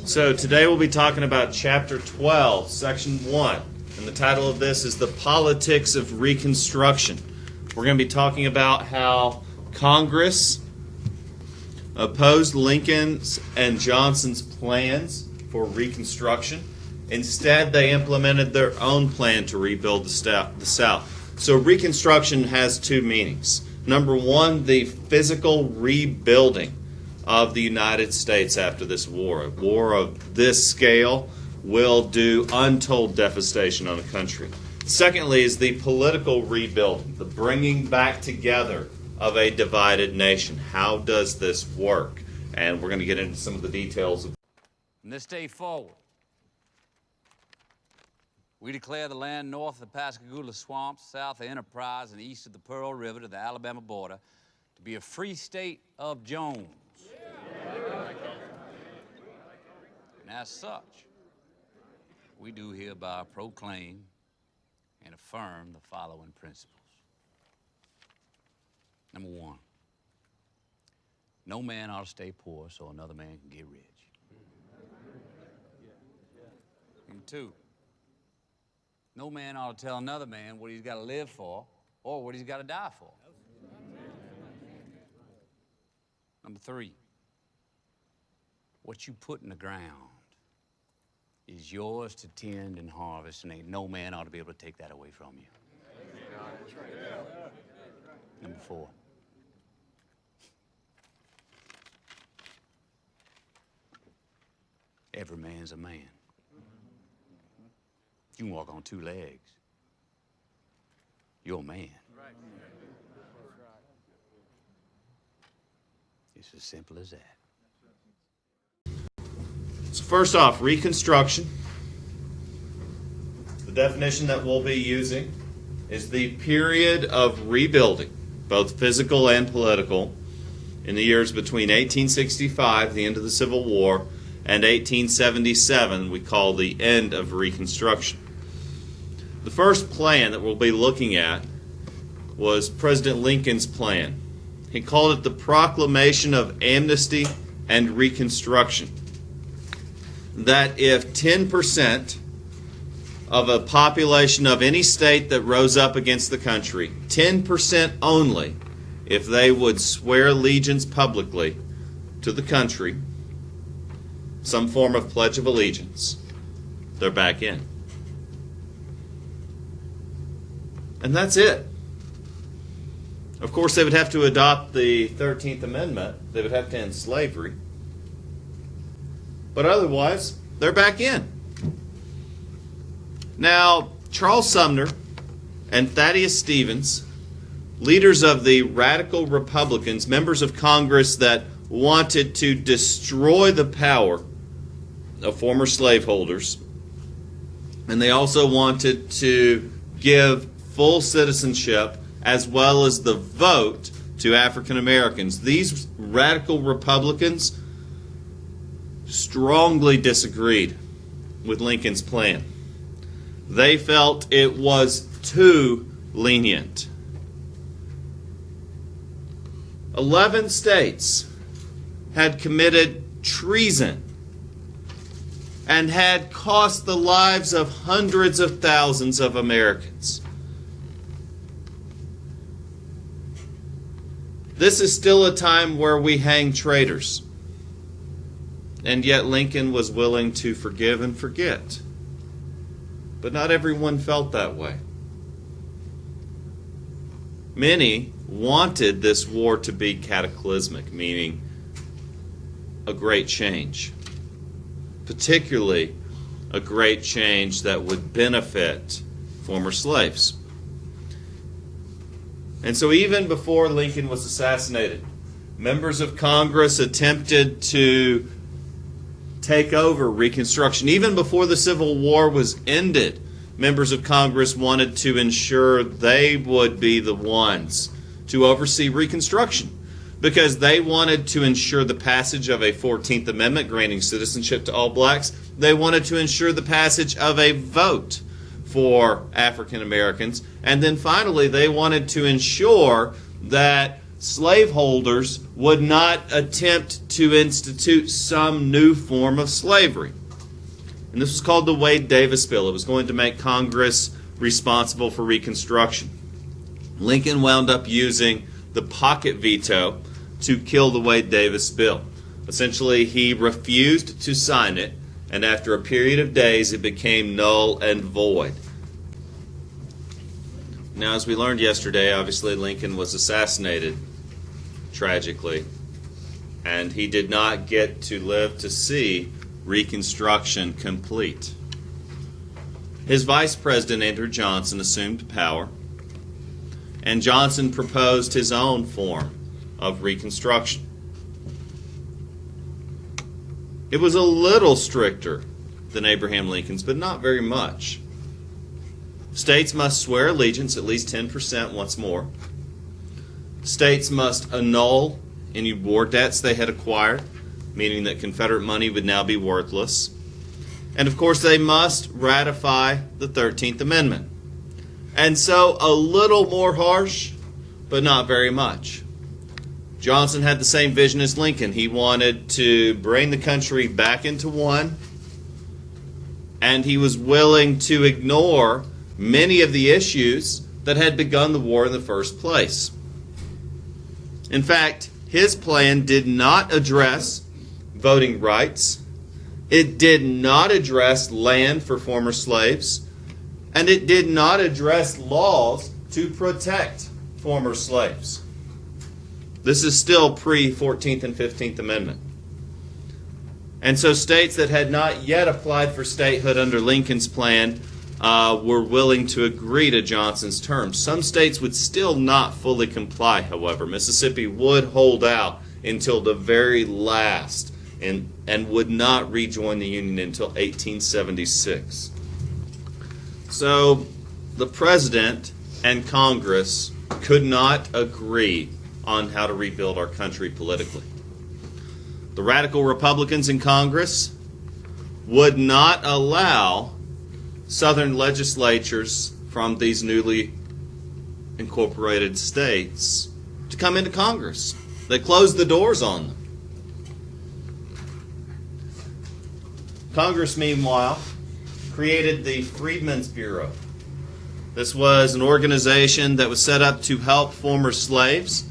So today we'll be talking about Chapter 12, Section 1. And the title of this is The Politics of Reconstruction. We're going to be talking about how Congress opposed Lincoln's and Johnson's plans for Reconstruction. Instead, they implemented their own plan to rebuild the South. So Reconstruction has two meanings. Number one, the physical rebuilding of the United States after this war. A war of this scale will do untold devastation on a country. Secondly is the political rebuilding, the bringing back together of a divided nation. How does this work? And we're going to get into some of the details. From this day forward, we declare the land north of the Pascagoula Swamps, south of Enterprise, and east of the Pearl River to the Alabama border to be a free state of Jones. And as such, we do hereby proclaim and affirm the following principles. Number one, no man ought to stay poor so another man can get rich. Number two, no man ought to tell another man what he's got to live for or what he's got to die for. Number three, what you put in the ground is yours to tend and harvest, and ain't no man ought to be able to take that away from you. Number four, every man's a man. You can walk on two legs. You're a man. It's as simple as that. So first off, Reconstruction. The definition that we'll be using is the period of rebuilding, both physical and political, in the years between 1865, the end of the Civil War, and 1877, we call the end of Reconstruction. The first plan that we'll be looking at was President Lincoln's plan. He called it the Proclamation of Amnesty and Reconstruction. That if 10% of a population of any state that rose up against the country, 10% only, if they would swear allegiance publicly to the country, some form of Pledge of Allegiance, they're back in. And that's it. Of course, they would have to adopt the 13th Amendment. They would have to end slavery. But otherwise, they're back in. Now, Charles Sumner and Thaddeus Stevens, leaders of the radical Republicans, members of Congress that wanted to destroy the power of former slaveholders, and they also wanted to give full citizenship as well as the vote to African Americans. These radical Republicans strongly disagreed with Lincoln's plan. They felt it was too lenient. 11 states had committed treason and had cost the lives of hundreds of thousands of Americans. This is still a time where we hang traitors. And yet Lincoln was willing to forgive and forget. But not everyone felt that way. Many wanted this war to be cataclysmic, meaning a great change. Particularly a great change that would benefit former slaves. And so even before Lincoln was assassinated, members of Congress attempted to take over Reconstruction. Even before the Civil War was ended, members of Congress wanted to ensure they would be the ones to oversee Reconstruction, because they wanted to ensure the passage of a 14th Amendment granting citizenship to all blacks. They wanted to ensure the passage of a vote for African Americans. And then finally, they wanted to ensure that slaveholders would not attempt to institute some new form of slavery. And this was called the Wade-Davis Bill. It was going to make Congress responsible for Reconstruction. Lincoln wound up using the pocket veto to kill the Wade-Davis Bill. Essentially, he refused to sign it, and after a period of days, it became null and void. Now, as we learned yesterday, obviously Lincoln was assassinated tragically, and he did not get to live to see Reconstruction complete. His vice president, Andrew Johnson, assumed power, and Johnson proposed his own form of Reconstruction. It was a little stricter than Abraham Lincoln's, but not very much. States must swear allegiance at least 10% once more. States must annul any war debts they had acquired, meaning that Confederate money would now be worthless. And of course, they must ratify the 13th Amendment. And so a little more harsh, but not very much. Johnson had the same vision as Lincoln. He wanted to bring the country back into one, and he was willing to ignore many of the issues that had begun the war in the first place. In fact, his plan did not address voting rights. It did not address land for former slaves, and it did not address laws to protect former slaves. This is still pre-14th and 15th Amendment. And so states that had not yet applied for statehood under Lincoln's plan were willing to agree to Johnson's terms. Some states would still not fully comply, however. Mississippi would hold out until the very last and would not rejoin the Union until 1876. So the President and Congress could not agree on how to rebuild our country politically. The radical Republicans in Congress would not allow Southern legislatures from these newly incorporated states to come into Congress. They closed the doors on them. Congress, meanwhile, created the Freedmen's Bureau. This was an organization that was set up to help former slaves.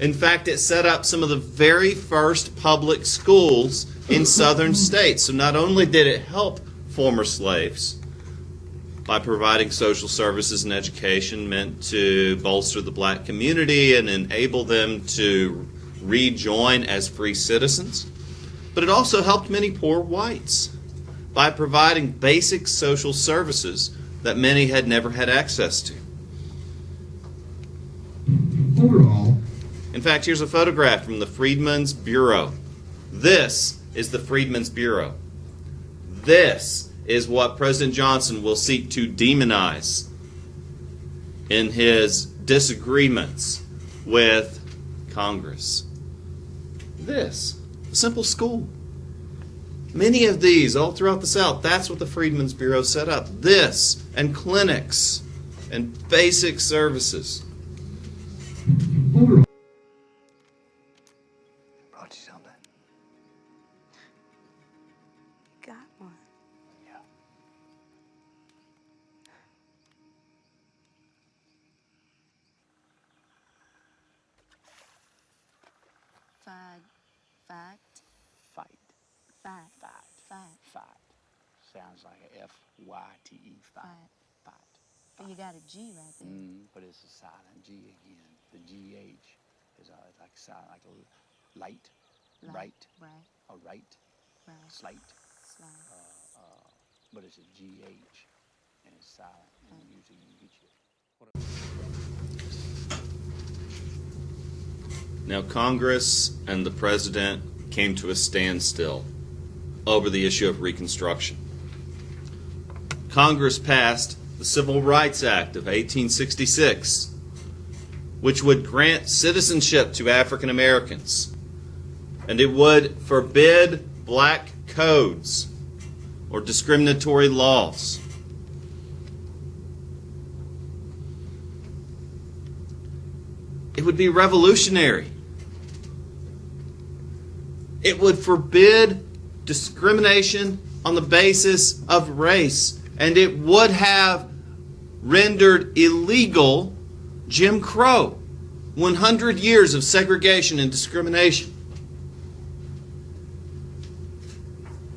In fact, it set up some of the very first public schools in southern states. So not only did it help former slaves by providing social services and education meant to bolster the black community and enable them to rejoin as free citizens, but it also helped many poor whites by providing basic social services that many had never had access to. Overall, in fact, here's a photograph from the Freedmen's Bureau. This is the Freedmen's Bureau. This is what President Johnson will seek to demonize in his disagreements with Congress. This, a simple school. Many of these all throughout the South, that's what the Freedmen's Bureau set up. This, and clinics, and basic services. overall, Brought you something. Got one. Yeah. Fact. Fight. Fact. Fight. Fact. Fight. Sounds like a F-Y-T-E. Fight. Fight. Fight. But you got a G right there. But it's a silent G again. The G-H is like silent, like a light, right, Right. a right, Right. slight, Slide. but it's a G-H, and it's silent, and usually you get your... Now, Congress and the President came to a standstill over the issue of Reconstruction. Congress passed the Civil Rights Act of 1866, which would grant citizenship to African Americans, and it would forbid black codes or discriminatory laws. It would be revolutionary. It would forbid discrimination on the basis of race, and it would have rendered illegal Jim Crow, 100 years of segregation and discrimination.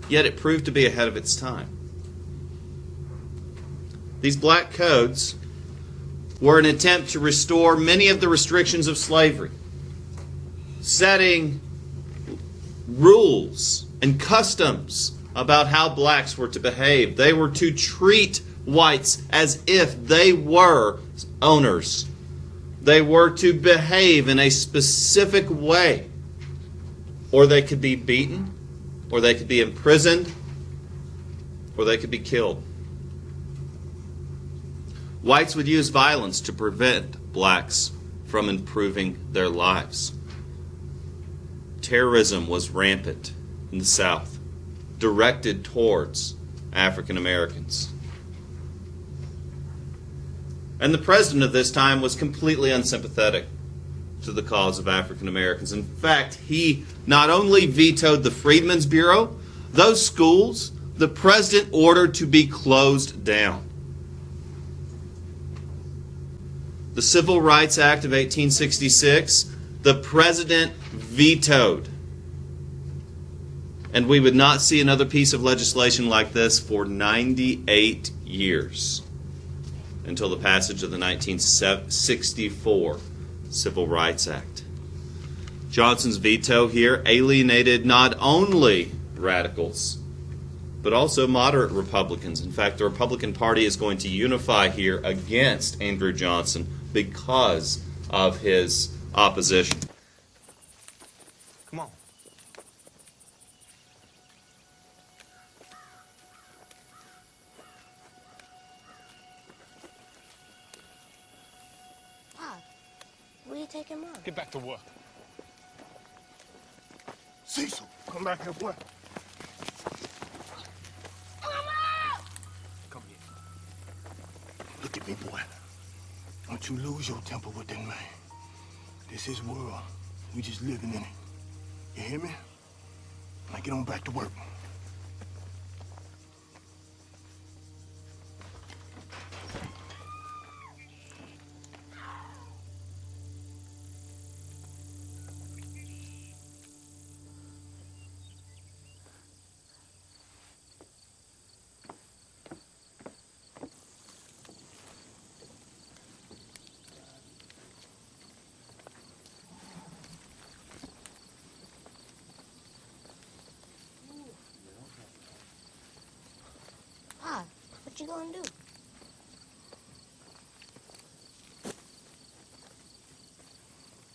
Yet it proved to be ahead of its time. These black codes were an attempt to restore many of the restrictions of slavery, setting rules and customs about how blacks were to behave. They were to treat whites as if they were owners. They were to behave in a specific way, or they could be beaten, or they could be imprisoned, or they could be killed. Whites would use violence to prevent blacks from improving their lives. Terrorism was rampant in the South, directed towards African Americans. And the president of this time was completely unsympathetic to the cause of African Americans. In fact, he not only vetoed the Freedmen's Bureau, those schools the president ordered to be closed down. The Civil Rights Act of 1866, the president vetoed. And we would not see another piece of legislation like this for 98 years until the passage of the 1964 Civil Rights Act. Johnson's veto here alienated not only radicals, but also moderate Republicans. In fact, the Republican Party is going to unify here against Andrew Johnson because of his opposition. Come on. Pop, where you taking Mom? Get back to work. Cecil, come back here, boy. Come here. Look at me, boy. Don't you lose your temper with that man. This is world. We just living in it. You hear me? Now get on back to work. Pop, what you gonna do?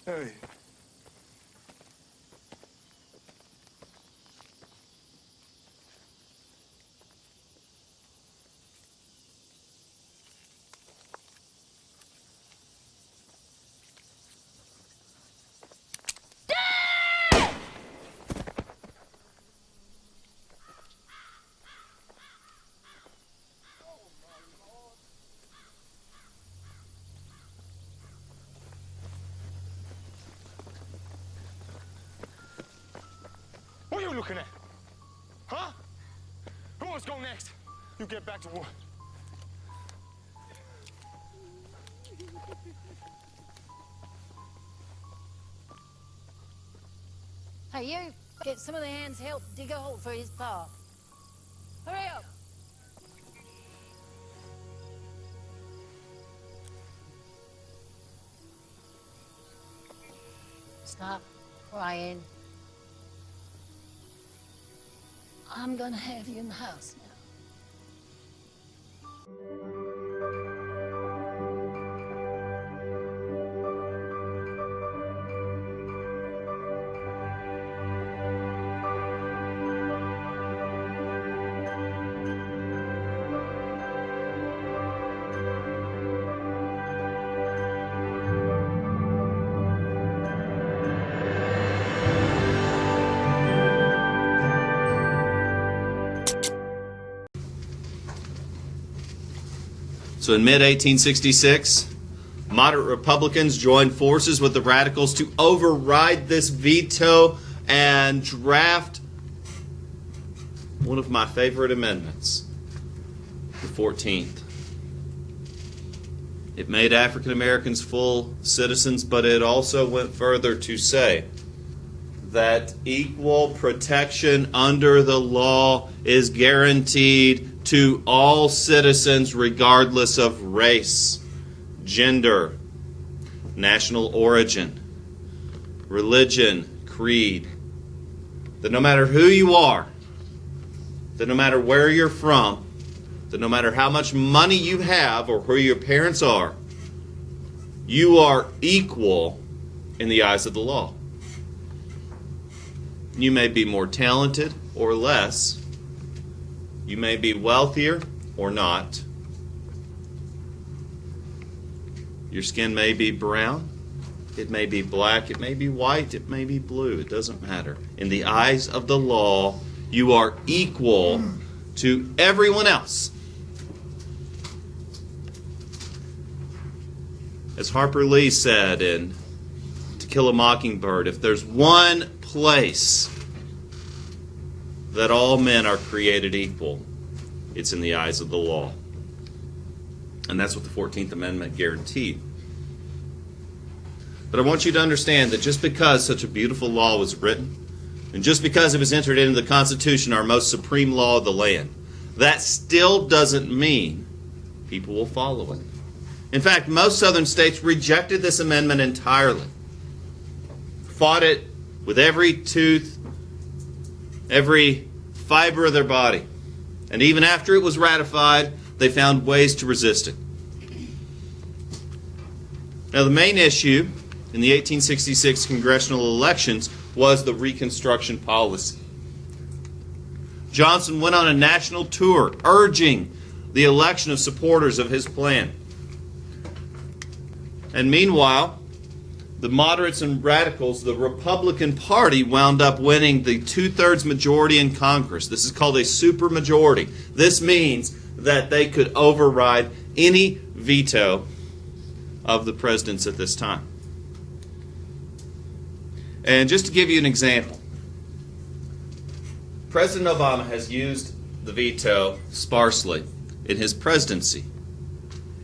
Hey. What are you looking at? Huh? Who wants to go next? You get back to work. Hey, you, get some of the hands help dig a hole for his paw. Hurry up. Stop crying. I'm gonna have you in the house now. So in mid-1866, Moderate Republicans joined forces with the radicals to override this veto and draft one of my favorite amendments, the 14th. It made African Americans full citizens, but it also went further to say that equal protection under the law is guaranteed to all citizens regardless of race, gender, national origin, religion, creed. That no matter who you are, that no matter where you're from, that no matter how much money you have or who your parents are, you are equal in the eyes of the law. You may be more talented or less. You may be wealthier or not. Your skin may be brown. It may be black. It may be white. It may be blue. It doesn't matter. In the eyes of the law, you are equal to everyone else. As Harper Lee said in To Kill a Mockingbird, if there's one place that all men are created equal, it's in the eyes of the law. And that's what the 14th Amendment guaranteed. But I want you to understand that just because such a beautiful law was written, and just because it was entered into the Constitution, our most supreme law of the land, that still doesn't mean people will follow it. In fact, most southern states rejected this amendment entirely, fought it with every tooth, every fiber of their body. And even after it was ratified, they found ways to resist it. Now, the main issue in the 1866 congressional elections was the Reconstruction policy. Johnson went on a national tour urging the election of supporters of his plan. And meanwhile, the moderates and radicals, the Republican Party, wound up winning the two-thirds majority in Congress. This is called a supermajority. This means that they could override any veto of the presidents at this time. And just to give you an example, President Obama has used the veto sparsely in his presidency.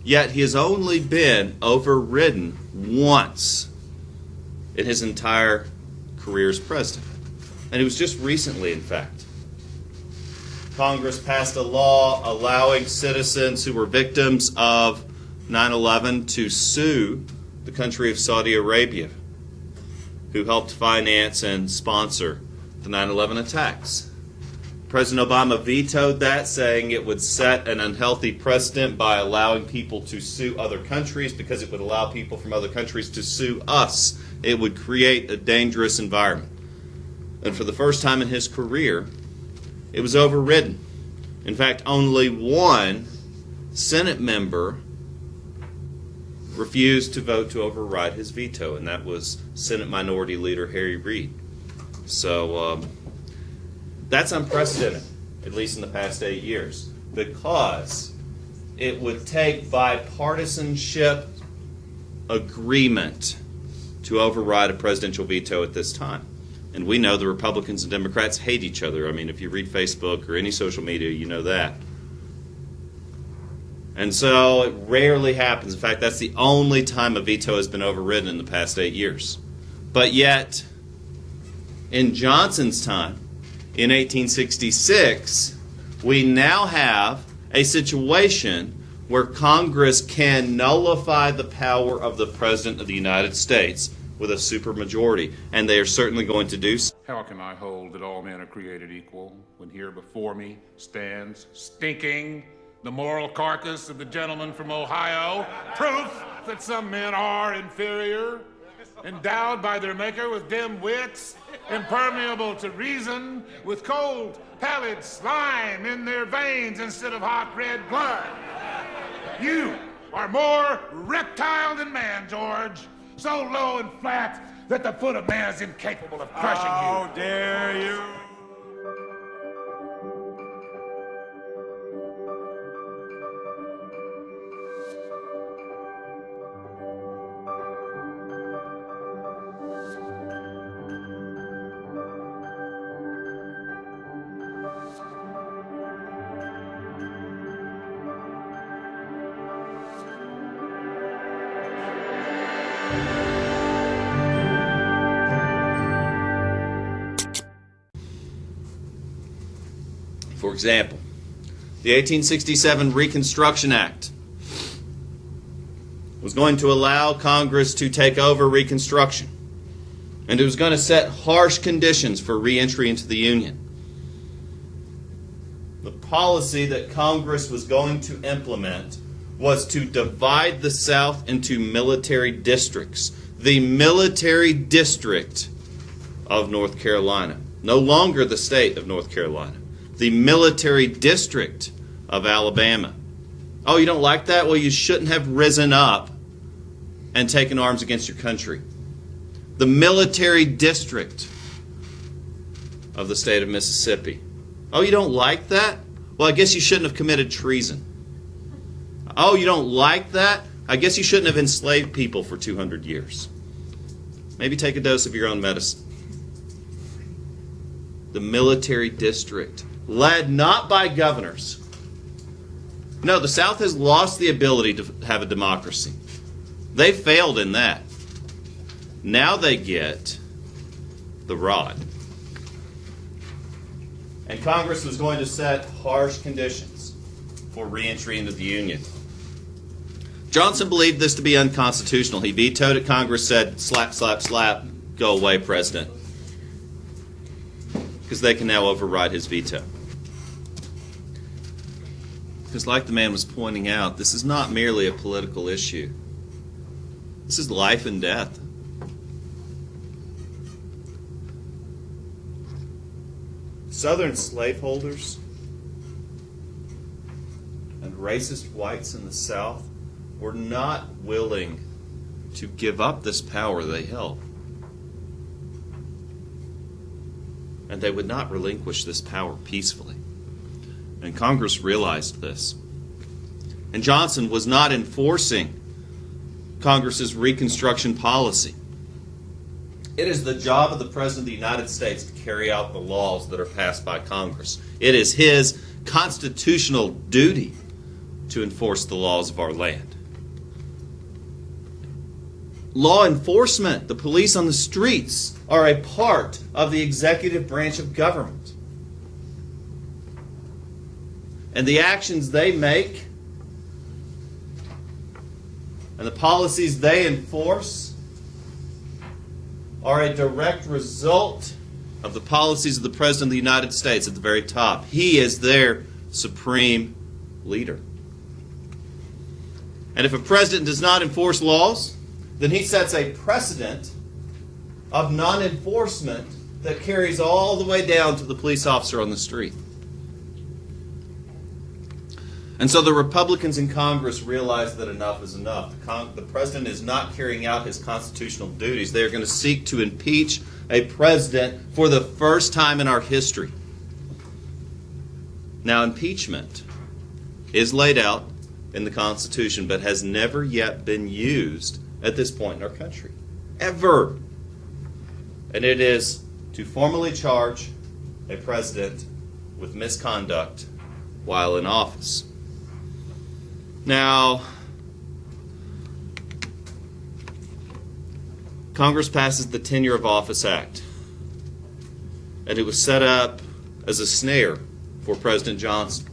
Yet he has only been overridden once in his entire career as president. And it was just recently, in fact. Congress passed a law allowing citizens who were victims of 9/11 to sue the country of Saudi Arabia, who helped finance and sponsor the 9/11 attacks. President Obama vetoed that, saying it would set an unhealthy precedent by allowing people to sue other countries because it would allow people from other countries to sue us. It would create a dangerous environment. And for the first time in his career, it was overridden. In fact, only one Senate member refused to vote to override his veto, and that was Senate Minority Leader Harry Reid. So that's unprecedented, at least in the past 8 years, because it would take bipartisanship agreement to override a presidential veto at this time. And we know the Republicans and Democrats hate each other. I mean, if you read Facebook or any social media, you know that. And so it rarely happens. In fact, that's the only time a veto has been overridden in the past 8 years. But yet, in Johnson's time, in 1866, we now have a situation where Congress can nullify the power of the President of the United States with a supermajority, and they are certainly going to do so. How can I hold that all men are created equal when here before me stands stinking the moral carcass of the gentleman from Ohio, proof that some men are inferior, endowed by their maker with dim wits, impermeable to reason, with cold, pallid slime in their veins instead of hot red blood. You are more reptile than man, George, so low and flat that the foot of man is incapable of crushing you. How dare you! For example, the 1867 Reconstruction Act was going to allow Congress to take over Reconstruction, and it was going to set harsh conditions for re-entry into the Union. The policy that Congress was going to implement was to divide the South into military districts. The military district of North Carolina, no longer the state of North Carolina. The military district of Alabama. Oh, you don't like that? Well, you shouldn't have risen up and taken arms against your country. The military district of the state of Mississippi. Oh, you don't like that? Well, I guess you shouldn't have committed treason. Oh, you don't like that? I guess you shouldn't have enslaved people for 200 years. Maybe take a dose of your own medicine. The military district, led not by governors. No, the South has lost the ability to have a democracy. They failed in that. Now they get the rod. And Congress was going to set harsh conditions for re-entry into the Union. Johnson believed this to be unconstitutional. He vetoed it. Congress said, slap, slap, slap, go away, President. Because they can now override his veto. Because like the man was pointing out, this is not merely a political issue. This is life and death. Southern slaveholders and racist whites in the South were not willing to give up this power they held. And they would not relinquish this power peacefully. And Congress realized this. And Johnson was not enforcing Congress's Reconstruction policy. It is the job of the President of the United States to carry out the laws that are passed by Congress. It is his constitutional duty to enforce the laws of our land. Law enforcement, the police on the streets, are a part of the executive branch of government. And the actions they make and the policies they enforce are a direct result of the policies of the President of the United States at the very top. He is their supreme leader. And if a president does not enforce laws, then he sets a precedent of non-enforcement that carries all the way down to the police officer on the street. And so the Republicans in Congress realize that enough is enough. The president is not carrying out his constitutional duties. They are going to seek to impeach a president for the first time in our history. Now, impeachment is laid out in the Constitution, but has never yet been used at this point in our country. Ever. And it is to formally charge a president with misconduct while in office. Now, Congress passes the Tenure of Office Act, and it was set up as a snare for President Johnson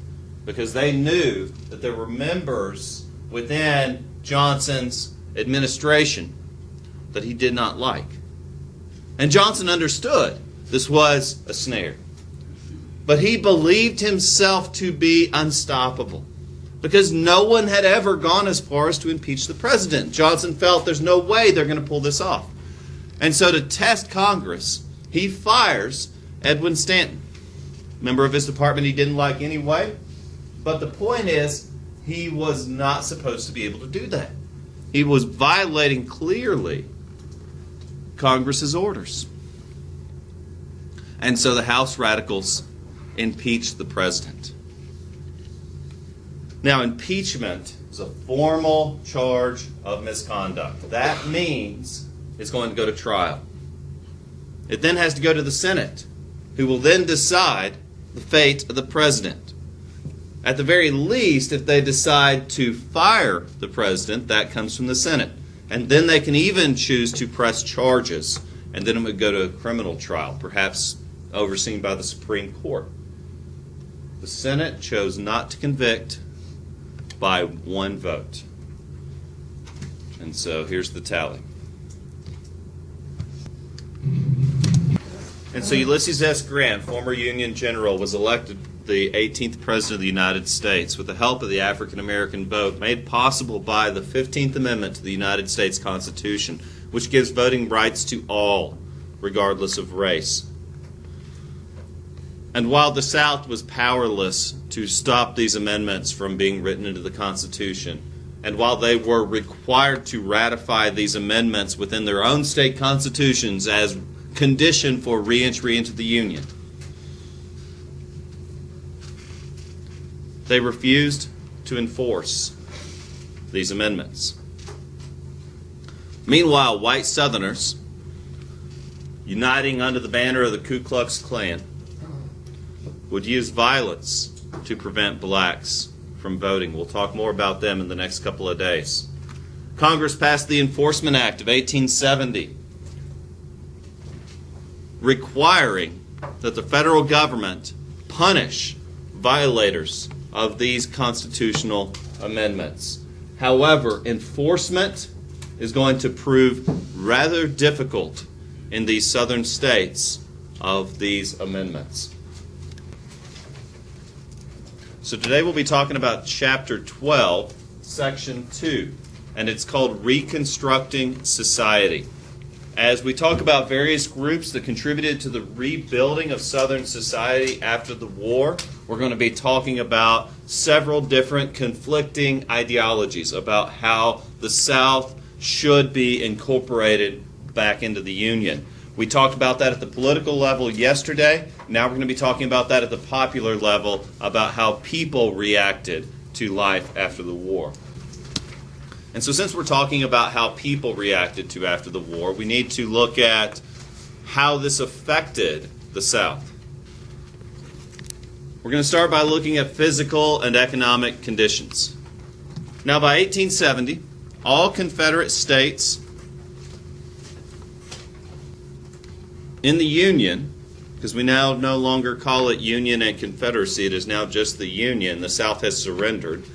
because they knew that there were members within Johnson's administration that he did not like. And Johnson understood this was a snare. But he believed himself to be unstoppable because no one had ever gone as far as to impeach the president. Johnson felt there's no way they're going to pull this off. And so to test Congress, he fires Edwin Stanton, member of his department he didn't like anyway. But the point is, he was not supposed to be able to do that. He was violating clearly Congress's orders. And so the House radicals impeached the president. Now, impeachment is a formal charge of misconduct. That means it's going to go to trial. It then has to go to the Senate, who will then decide the fate of the president. At the very least, if they decide to fire the president, that comes from the Senate. And then they can even choose to press charges, and then it would go to a criminal trial, perhaps overseen by the Supreme Court. The Senate chose not to convict by one vote. And so here's the tally. And so Ulysses S. Grant, former Union general, was elected the 18th President of the United States with the help of the African American vote, made possible by the 15th Amendment to the United States Constitution, which gives voting rights to all, regardless of race. And while the South was powerless to stop these amendments from being written into the Constitution, and while they were required to ratify these amendments within their own state constitutions as condition for re-entry into the Union, they refused to enforce these amendments. Meanwhile, white Southerners, uniting under the banner of the Ku Klux Klan, would use violence to prevent blacks from voting. We'll talk more about them in the next couple of days. Congress passed the Enforcement Act of 1870, requiring that the federal government punish violators of these constitutional amendments. However, enforcement is going to prove rather difficult in these southern states of these amendments. So today we'll be talking about Chapter 12, Section 2, and it's called Reconstructing Society. As we talk about various groups that contributed to the rebuilding of Southern society after the war, we're going to be talking about several different conflicting ideologies about how the South should be incorporated back into the Union. We talked about that at the political level yesterday. Now we're going to be talking about that at the popular level, about how people reacted to life after the war. And so since we're talking about how people reacted to after the war, we need to look at how this affected the South. We're going to start by looking at physical and economic conditions. Now, by 1870, all Confederate states in the Union, because we now no longer call it Union and Confederacy, it is now just the Union, the South has surrendered,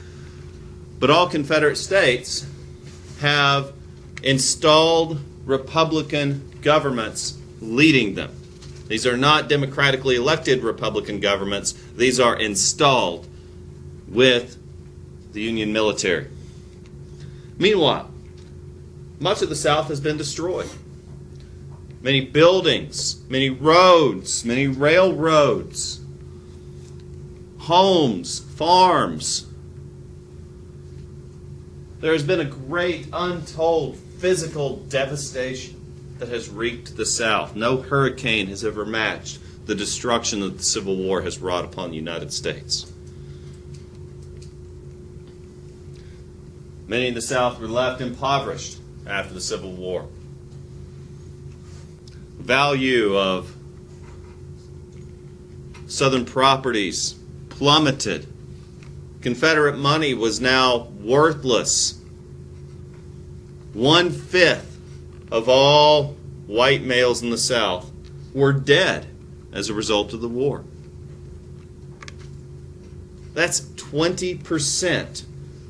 but all Confederate states have installed Republican governments leading them. These are not democratically elected Republican governments. These are installed with the Union military. Meanwhile, much of the South has been destroyed. Many buildings, many roads, many railroads, homes, farms. There has been a great, untold physical devastation that has wreaked the South. No hurricane has ever matched the destruction that the Civil War has wrought upon the United States. Many in the South were left impoverished after the Civil War. Value of Southern properties plummeted. Confederate money was now worthless. 1/5 of all white males in the South were dead as a result of the war. That's 20%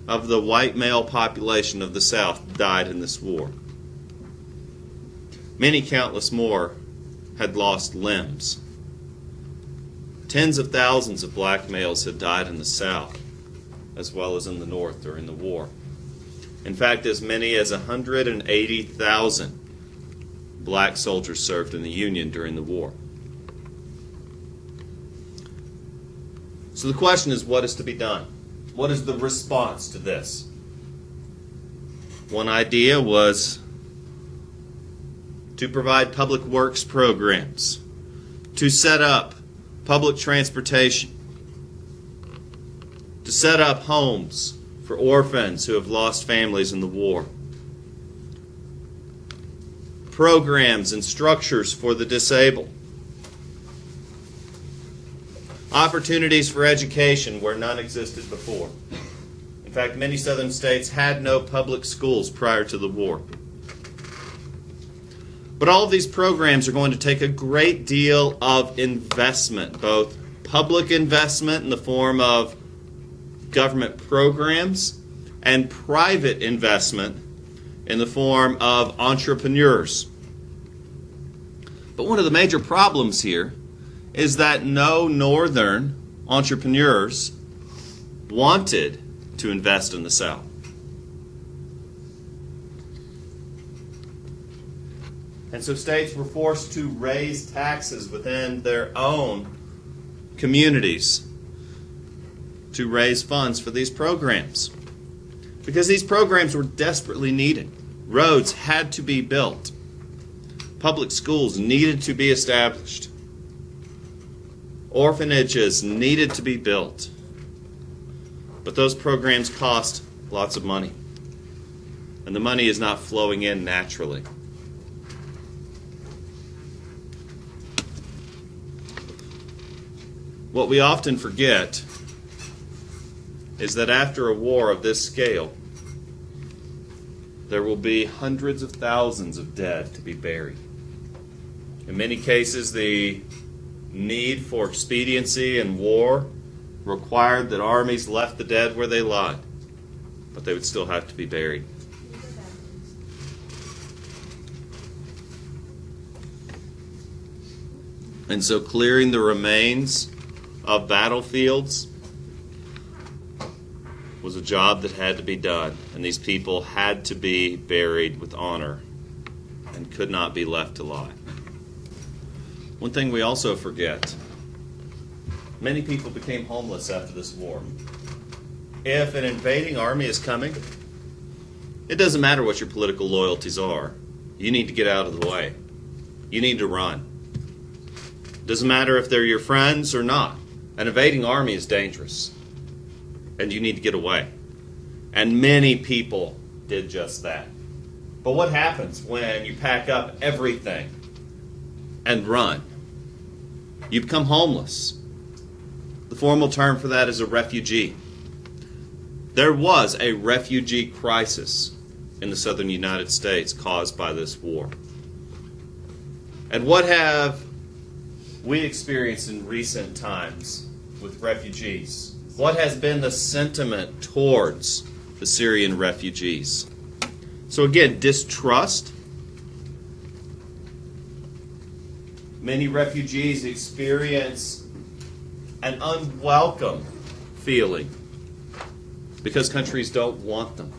of the white male population of the South died in this war. Many countless more had lost limbs. Tens of thousands of black males had died in the South, as well as in the North during the war. In fact, as many as 180,000 black soldiers served in the Union during the war. So the question is, what is to be done? What is the response to this? One idea was to provide public works programs, to set up public transportation, to set up homes for orphans who have lost families in the war, programs and structures for the disabled, opportunities for education where none existed before. In fact, many southern states had no public schools prior to the war. But all of these programs are going to take a great deal of investment, both public investment in the form of government programs and private investment in the form of entrepreneurs. But one of the major problems here is that no northern entrepreneurs wanted to invest in the South. And so states were forced to raise taxes within their own communities to raise funds for these programs, because these programs were desperately needed. Roads had to be built. Public schools needed to be established. Orphanages needed to be built. But those programs cost lots of money. And the money is not flowing in naturally. What we often forget is that after a war of this scale, there will be hundreds of thousands of dead to be buried. In many cases, the need for expediency and war required that armies left the dead where they lie, but they would still have to be buried. And so clearing the remains of battlefields was a job that had to be done, and these people had to be buried with honor and could not be left to lie. One thing we also forget, many people became homeless after this war. If an invading army is coming, it doesn't matter what your political loyalties are. You need to get out of the way. You need to run. It doesn't matter if they're your friends or not. An invading army is dangerous, and you need to get away. And many people did just that. But what happens when you pack up everything and run? You become homeless. The formal term for that is a refugee. There was a refugee crisis in the southern United States caused by this war. And what have we experienced in recent times with refugees? What has been the sentiment towards the Syrian refugees? So again, distrust. Many refugees experience an unwelcome feeling because countries don't want them.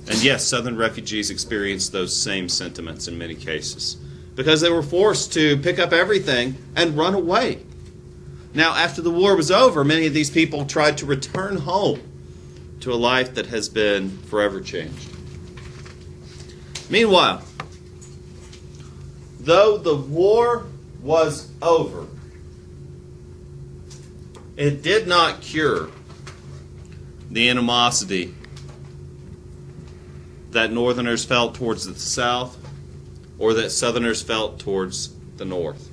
And yes, southern refugees experience those same sentiments in many cases because they were forced to pick up everything and run away. Now, after the war was over, many of these people tried to return home to a life that has been forever changed. Meanwhile, though the war was over, it did not cure the animosity that Northerners felt towards the South or that Southerners felt towards the North.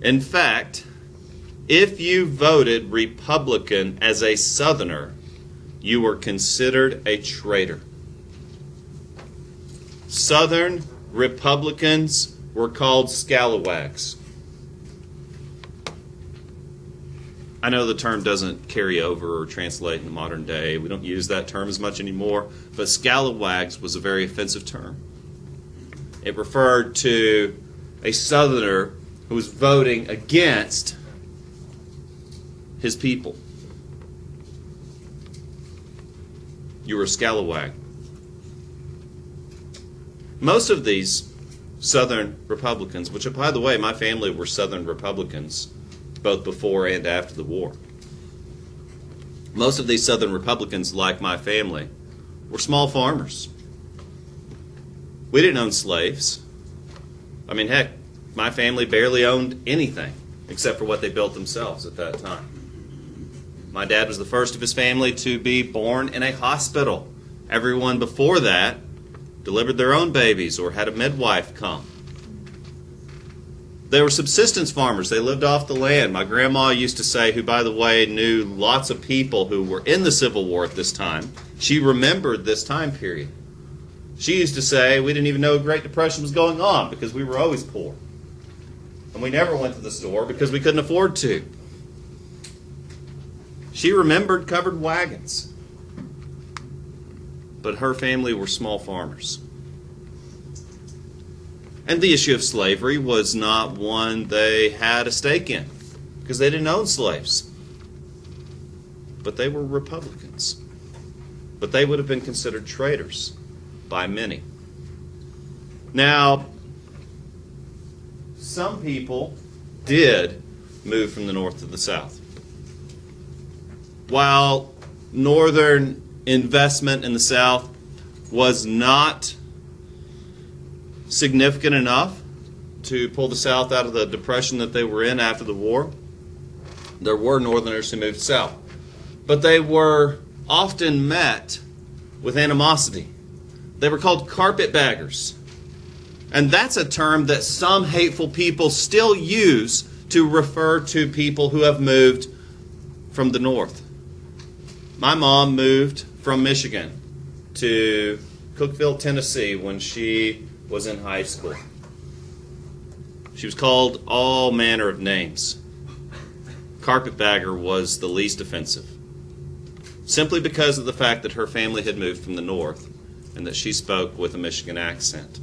In fact, if you voted Republican as a Southerner, you were considered a traitor. Southern Republicans were called scalawags. I know the term doesn't carry over or translate in the modern day. We don't use that term as much anymore, but scalawags was a very offensive term. It referred to a Southerner who was voting against his people. You were a scalawag. Most of these Southern Republicans, which, by the way, my family were Southern Republicans, both before and after the war. Most of these Southern Republicans, like my family, were small farmers. We didn't own slaves. I mean, heck, my family barely owned anything except for what they built themselves at that time. My dad was the first of his family to be born in a hospital. Everyone before that delivered their own babies or had a midwife come. They were subsistence farmers. They lived off the land. My grandma used to say, who, by the way, knew lots of people who were in the Civil War at this time. She remembered this time period. She used to say we didn't even know a Great Depression was going on because we were always poor. And we never went to the store because we couldn't afford to. She remembered covered wagons. But her family were small farmers. And the issue of slavery was not one they had a stake in, because they didn't own slaves. But they were Republicans. But they would have been considered traitors by many. Now, some people did move from the North to the South. While Northern investment in the South was not significant enough to pull the South out of the depression that they were in after the war, there were Northerners who moved south. But they were often met with animosity. They were called carpetbaggers. And that's a term that some hateful people still use to refer to people who have moved from the North. My mom moved from Michigan to Cookeville, Tennessee when she was in high school. She was called all manner of names. Carpetbagger was the least offensive, simply because of the fact that her family had moved from the North and that she spoke with a Michigan accent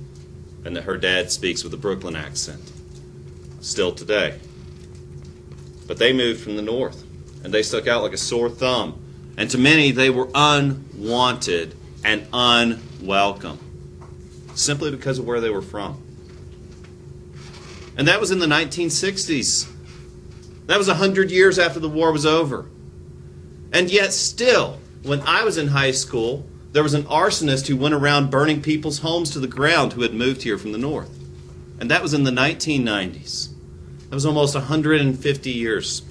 and that her dad speaks with a Brooklyn accent still today. But they moved from the North and they stuck out like a sore thumb. And to many, they were unwanted and unwelcome, simply because of where they were from. And that was in the 1960s. That was 100 years after the war was over. And yet still, when I was in high school, there was an arsonist who went around burning people's homes to the ground who had moved here from the North. And that was in the 1990s. That was almost 150 years,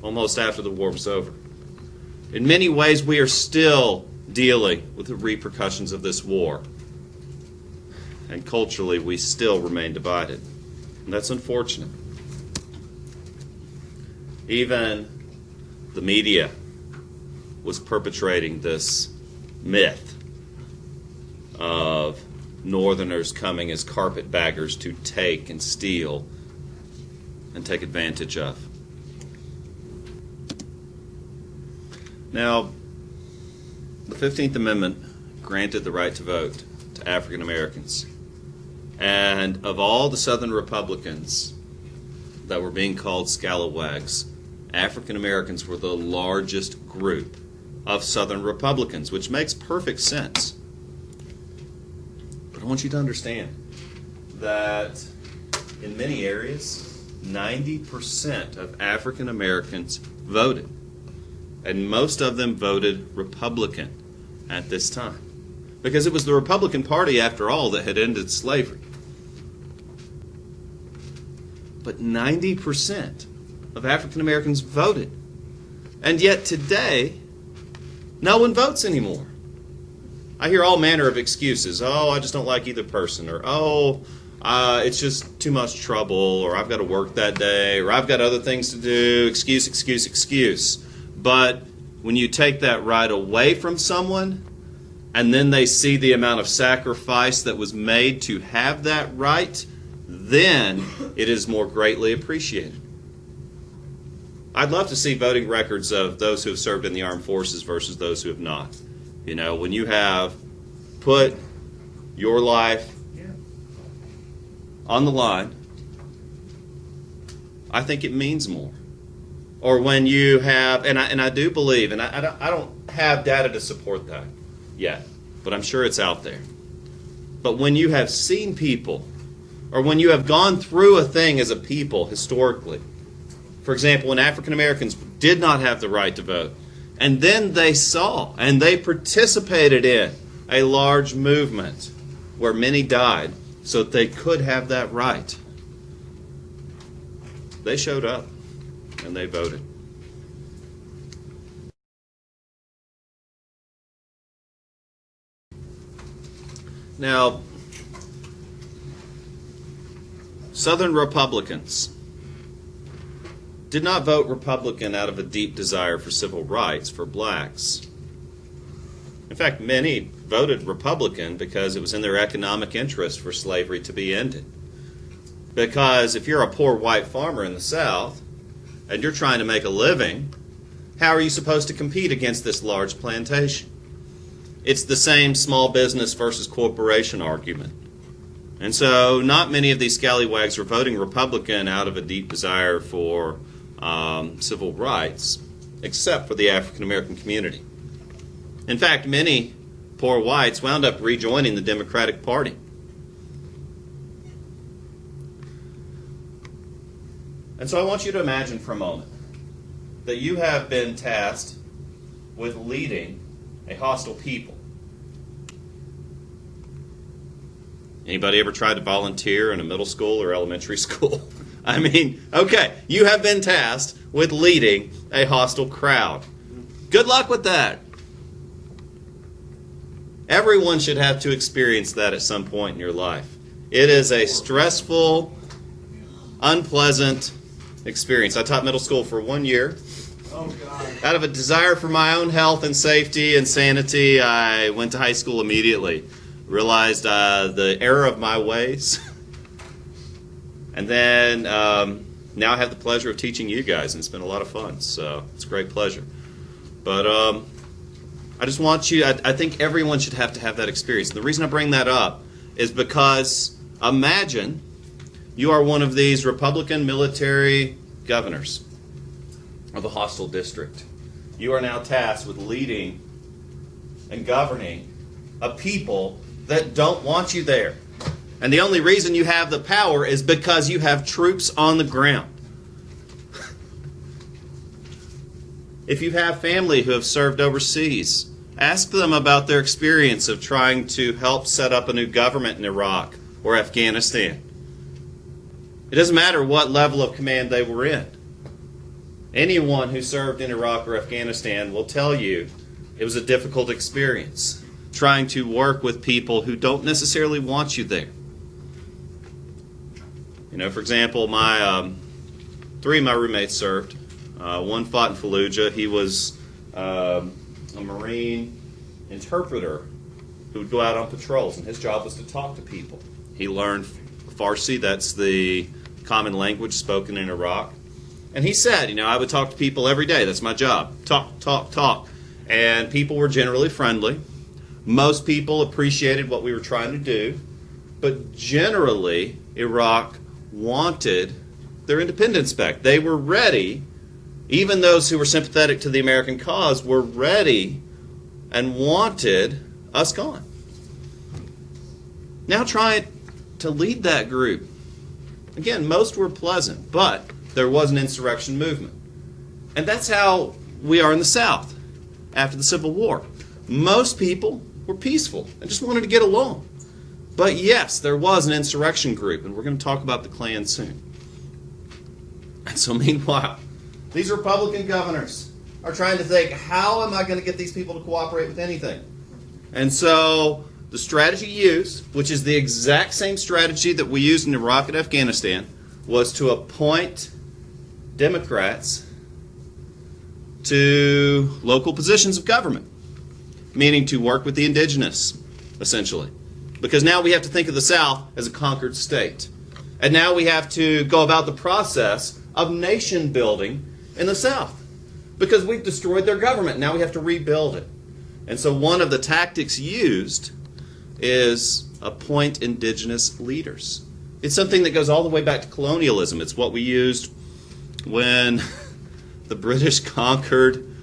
almost after the war was over. In many ways, we are still dealing with the repercussions of this war. And culturally, we still remain divided. And that's unfortunate. Even the media was perpetrating this myth of Northerners coming as carpetbaggers to take and steal and take advantage of. Now, the 15th Amendment granted the right to vote to African Americans. And of all the Southern Republicans that were being called scalawags, African Americans were the largest group of Southern Republicans, which makes perfect sense. But I want you to understand that in many areas, 90% of African Americans voted. And most of them voted Republican at this time. Because it was the Republican Party, after all, that had ended slavery. But 90% of African Americans voted. And yet today, no one votes anymore. I hear all manner of excuses. Oh, I just don't like either person. Or, it's just too much trouble. Or I've got to work that day. Or I've got other things to do. Excuse, excuse, excuse. But when you take that right away from someone, and then they see the amount of sacrifice that was made to have that right, then it is more greatly appreciated. I'd love to see voting records of those who have served in the armed forces versus those who have not. You know, when you have put your life on the line, I think it means more. Or when you have, and I do believe, and I don't have data to support that yet, but I'm sure it's out there. But when you have seen people, or when you have gone through a thing as a people historically, for example, when African Americans did not have the right to vote, and then they saw and they participated in a large movement where many died so that they could have that right, they showed up. And they voted. Now, Southern Republicans did not vote Republican out of a deep desire for civil rights for blacks. In fact, many voted Republican because it was in their economic interest for slavery to be ended. Because if you're a poor white farmer in the South and you're trying to make a living, how are you supposed to compete against this large plantation? It's the same small business versus corporation argument. And so not many of these scallywags are voting Republican out of a deep desire for civil rights, except for the African American community. In fact, many poor whites wound up rejoining the Democratic Party. And so I want you to imagine for a moment that you have been tasked with leading a hostile people. Anybody ever tried to volunteer in a middle school or elementary school? I mean, okay, you have been tasked with leading a hostile crowd. Good luck with that. Everyone should have to experience that at some point in your life. It is a stressful, unpleasant experience. I taught middle school for 1 year. Out of a desire for my own health and safety and sanity, I went to high school immediately. Realized the error of my ways. And then now I have the pleasure of teaching you guys, and it's been a lot of fun. So it's a great pleasure. But I just want you, I think everyone should have to have that experience. The reason I bring that up is because imagine you are one of these Republican military governors of a hostile district. You are now tasked with leading and governing a people that don't want you there. And the only reason you have the power is because you have troops on the ground. If you have family who have served overseas, ask them about their experience of trying to help set up a new government in Iraq or Afghanistan. It doesn't matter what level of command they were in. Anyone who served in Iraq or Afghanistan will tell you it was a difficult experience trying to work with people who don't necessarily want you there. You know, for example, three of my roommates served. One fought in Fallujah. He was a Marine interpreter who would go out on patrols, and his job was to talk to people. He learned Farsi, that's the common language spoken in Iraq. And he said, I would talk to people every day. That's my job. Talk, talk, talk. And people were generally friendly. Most people appreciated what we were trying to do. But generally, Iraq wanted their independence back. They were ready. Even those who were sympathetic to the American cause were ready and wanted us gone. Now try to lead that group. Again, most were pleasant, but there was an insurrection movement. And that's how we are in the South after the Civil War. Most people were peaceful and just wanted to get along. But yes, there was an insurrection group, and we're going to talk about the Klan soon. And so meanwhile, these Republican governors are trying to think, how am I going to get these people to cooperate with anything? And so the strategy used, which is the exact same strategy that we used in Iraq and Afghanistan, was to appoint Democrats to local positions of government, meaning to work with the indigenous, essentially. Because now we have to think of the South as a conquered state. And now we have to go about the process of nation building in the South. Because we've destroyed their government. Now we have to rebuild it. And so one of the tactics used is appoint indigenous leaders. It's something that goes all the way back to colonialism. It's what we used when the British conquered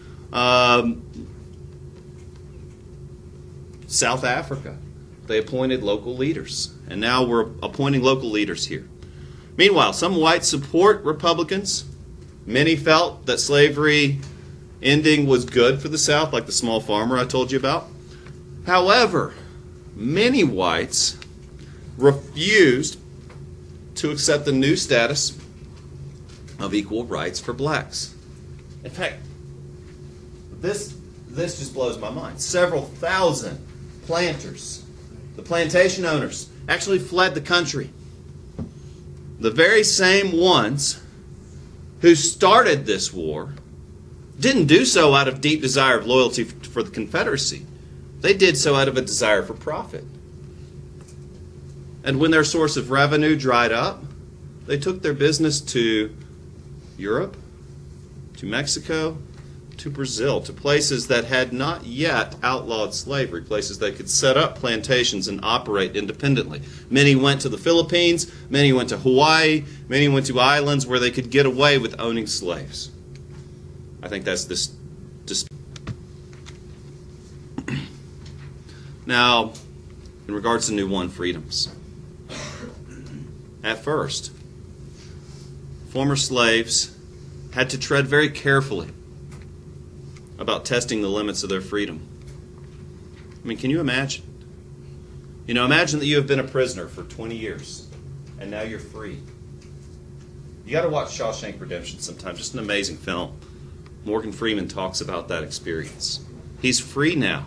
South Africa. They appointed local leaders. And now we're appointing local leaders here. Meanwhile, some whites support Republicans. Many felt that slavery ending was good for the South, like the small farmer I told you about. However, many whites refused to accept the new status of equal rights for blacks. In fact, this just blows my mind. Several thousand planters, the plantation owners, actually fled the country. The very same ones who started this war didn't do so out of deep desire of loyalty for the Confederacy. They did so out of a desire for profit. And when their source of revenue dried up, they took their business to Europe, to Mexico, to Brazil, to places that had not yet outlawed slavery, places that could set up plantations and operate independently. Many went to the Philippines, many went to Hawaii, many went to islands where they could get away with owning slaves. I think that's this. Now, in regards to New Won freedoms, at first, former slaves had to tread very carefully about testing the limits of their freedom. I mean, can you imagine? You know, imagine that you have been a prisoner for 20 years and now you're free. You got to watch Shawshank Redemption sometime. Just an amazing film. Morgan Freeman talks about that experience. He's free now,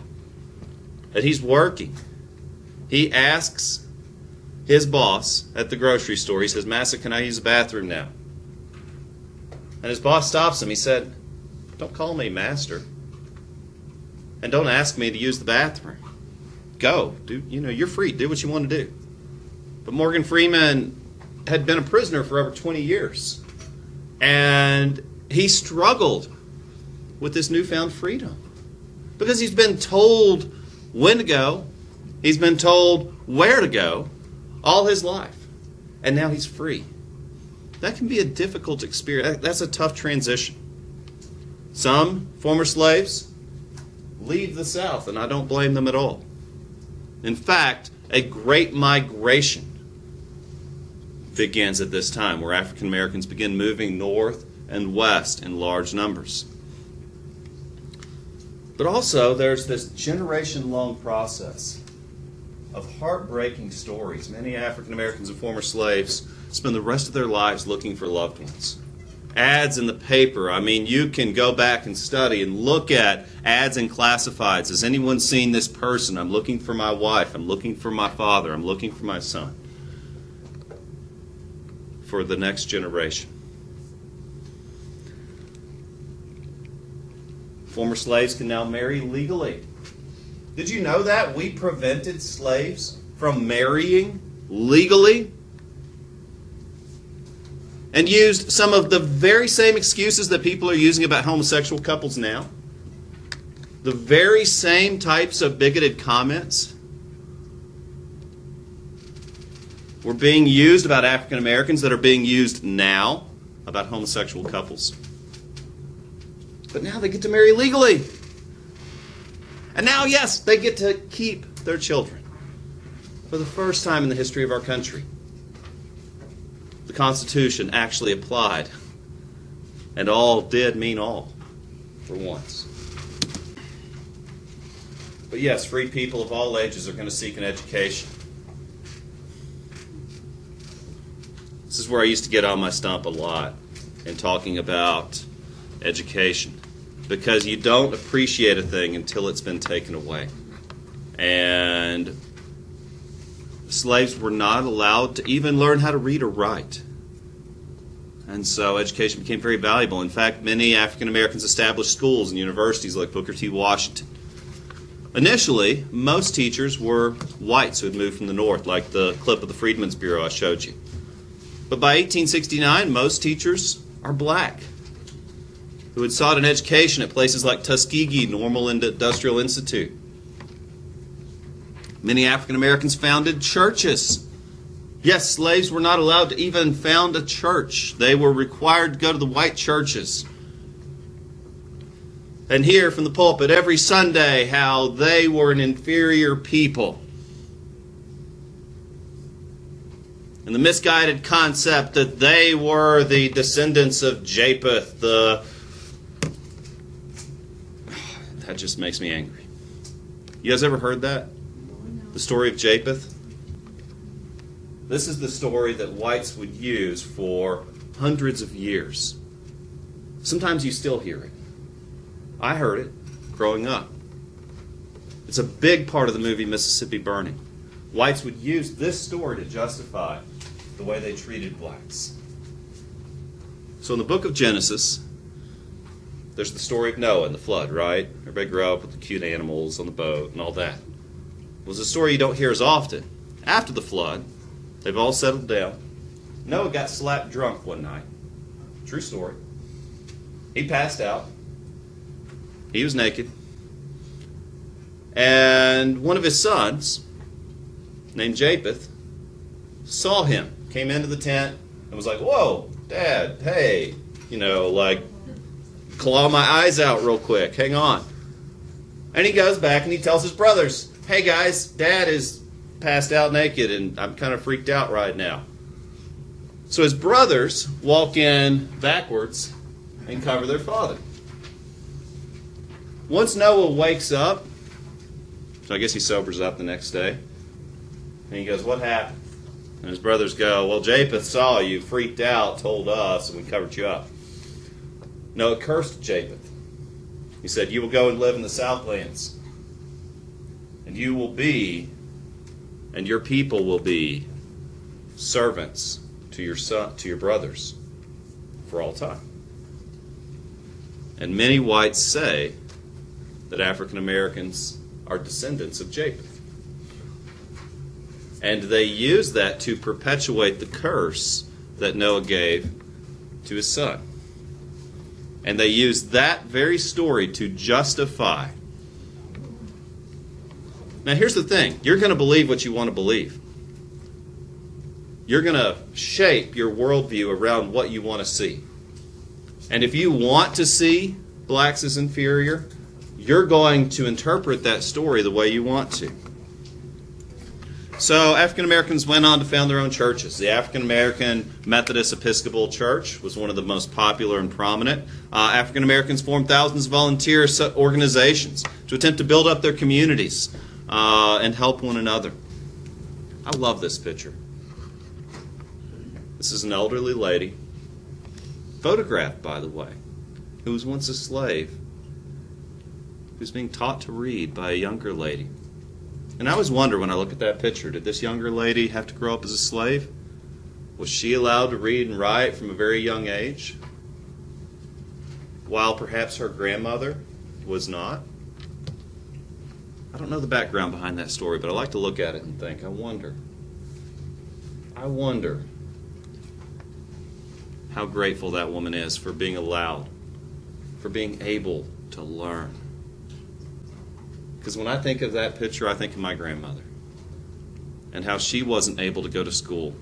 and he's working. He asks his boss at the grocery store, he says, "Massa, can I use the bathroom now?" And his boss stops him. He said, "Don't call me master. And don't ask me to use the bathroom. Go. You're free. Do what you want to do." But Morgan Freeman had been a prisoner for over 20 years. And he struggled with this newfound freedom. Because he's been told when to go. He's been told where to go all his life. And now he's free. That can be a difficult experience. That's a tough transition. Some former slaves leave the South, and I don't blame them at all. In fact, a great migration begins at this time, where African Americans begin moving north and west in large numbers. But also, there's this generation-long process of heartbreaking stories. Many African Americans and former slaves spend the rest of their lives looking for loved ones. Ads in the paper. I mean, you can go back and study and look at ads in classifieds. Has anyone seen this person? I'm looking for my wife. I'm looking for my father. I'm looking for my son. For the next generation. Former slaves can now marry legally. Did you know that? We prevented slaves from marrying legally and used some of the very same excuses that people are using about homosexual couples now. The very same types of bigoted comments were being used about African Americans that are being used now about homosexual couples. But now they get to marry legally. And now, yes, they get to keep their children. For the first time in the history of our country, the Constitution actually applied. And all did mean all, for once. But yes, free people of all ages are going to seek an education. This is where I used to get on my stump a lot in talking about education, because you don't appreciate a thing until it's been taken away. And slaves were not allowed to even learn how to read or write. And so education became very valuable. In fact, many African Americans established schools and universities like Booker T. Washington. Initially, most teachers were whites who had moved from the north, like the clip of the Freedmen's Bureau I showed you. But by 1869, most teachers are black, who had sought an education at places like Tuskegee Normal and Industrial Institute. Many African Americans founded churches. Yes, slaves were not allowed to even found a church. They were required to go to the white churches and hear from the pulpit every Sunday how they were an inferior people. And the misguided concept that they were the descendants of Japheth, that just makes me angry. You guys ever heard that? The story of Japheth? This is the story that whites would use for hundreds of years. Sometimes you still hear it. I heard it growing up. It's a big part of the movie Mississippi Burning. Whites would use this story to justify the way they treated blacks. So in the book of Genesis, there's the story of Noah and the flood, right? Everybody grew up with the cute animals on the boat and all that. It was a story you don't hear as often. After the flood, they've all settled down. Noah got slapped drunk one night. True story. He passed out. He was naked. And one of his sons, named Japheth, saw him, came into the tent, and was like, "Whoa, Dad, hey, claw my eyes out real quick, hang on." And he goes back and he tells his brothers, "Hey guys, Dad is passed out naked and I'm kind of freaked out right now." So his brothers walk in backwards and cover their father. Once Noah wakes up, so I guess he sobers up the next day, and he goes, "What happened?" And his brothers go, "Well, Japheth saw you, freaked out, told us, and we covered you up." Noah cursed Japheth. He said, "You will go and live in the Southlands, and you will be, and your people will be, servants to your brothers for all time." And many whites say that African Americans are descendants of Japheth. And they use that to perpetuate the curse that Noah gave to his son. And they use that very story to justify. Now here's the thing. You're going to believe what you want to believe. You're going to shape your worldview around what you want to see. And if you want to see blacks as inferior, you're going to interpret that story the way you want to. So African Americans went on to found their own churches. The African American Methodist Episcopal Church was one of the most popular and prominent. African Americans formed thousands of volunteer organizations to attempt to build up their communities and help one another. I love this picture. This is an elderly lady, photographed, by the way, who was once a slave, who's being taught to read by a younger lady. And I always wonder when I look at that picture, did this younger lady have to grow up as a slave? Was she allowed to read and write from a very young age, while perhaps her grandmother was not? I don't know the background behind that story, but I like to look at it and think, I wonder how grateful that woman is for being allowed, for being able to learn. Because when I think of that picture, I think of my grandmother and how she wasn't able to go to school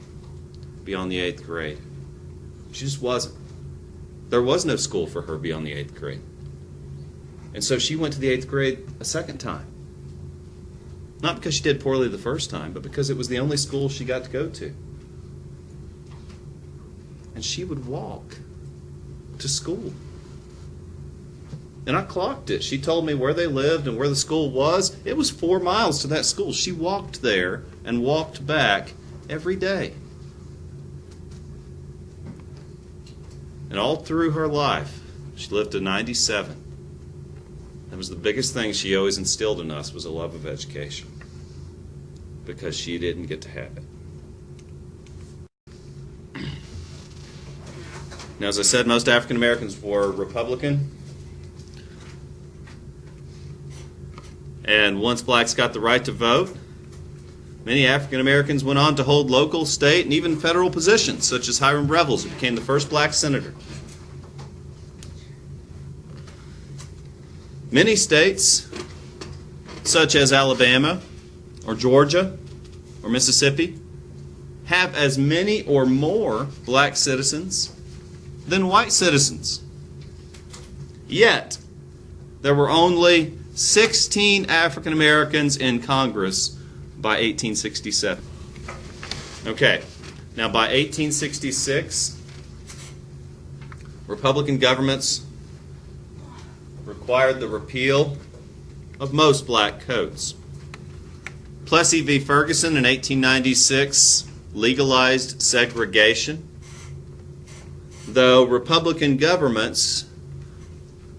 beyond the 8th grade. She just wasn't. There was no school for her beyond the 8th grade. And so she went to the 8th grade a second time. Not because she did poorly the first time, but because it was the only school she got to go to. And she would walk to school. And I clocked it. She told me where they lived and where the school was. It was 4 miles to that school. She walked there and walked back every day. And all through her life, she lived to 97. That was the biggest thing she always instilled in us, was a love of education. Because she didn't get to have it. Now, as I said, most African Americans were Republican. And once blacks got the right to vote, many African Americans went on to hold local, state, and even federal positions, such as Hiram Revels, who became the first black senator. Many states, such as Alabama, or Georgia, or Mississippi, have as many or more black citizens than white citizens. Yet, there were only 16 African Americans in Congress by 1867. Okay, now by 1866, Republican governments required the repeal of most black codes. Plessy v. Ferguson in 1896 legalized segregation, though Republican governments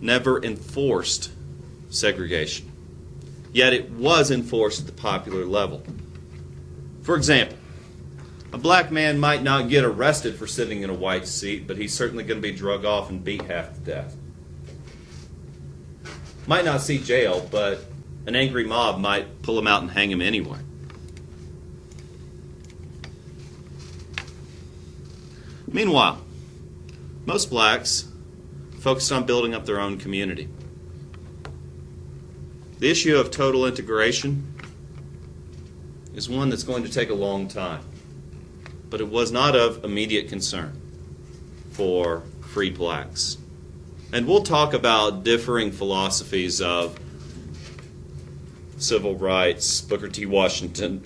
never enforced segregation. Yet it was enforced at the popular level. For example, a black man might not get arrested for sitting in a white seat, but he's certainly going to be drug off and beat half to death. Might not see jail, but an angry mob might pull him out and hang him anyway. Meanwhile, most blacks focused on building up their own community. The issue of total integration is one that's going to take a long time, but it was not of immediate concern for free blacks. And we'll talk about differing philosophies of civil rights, Booker T. Washington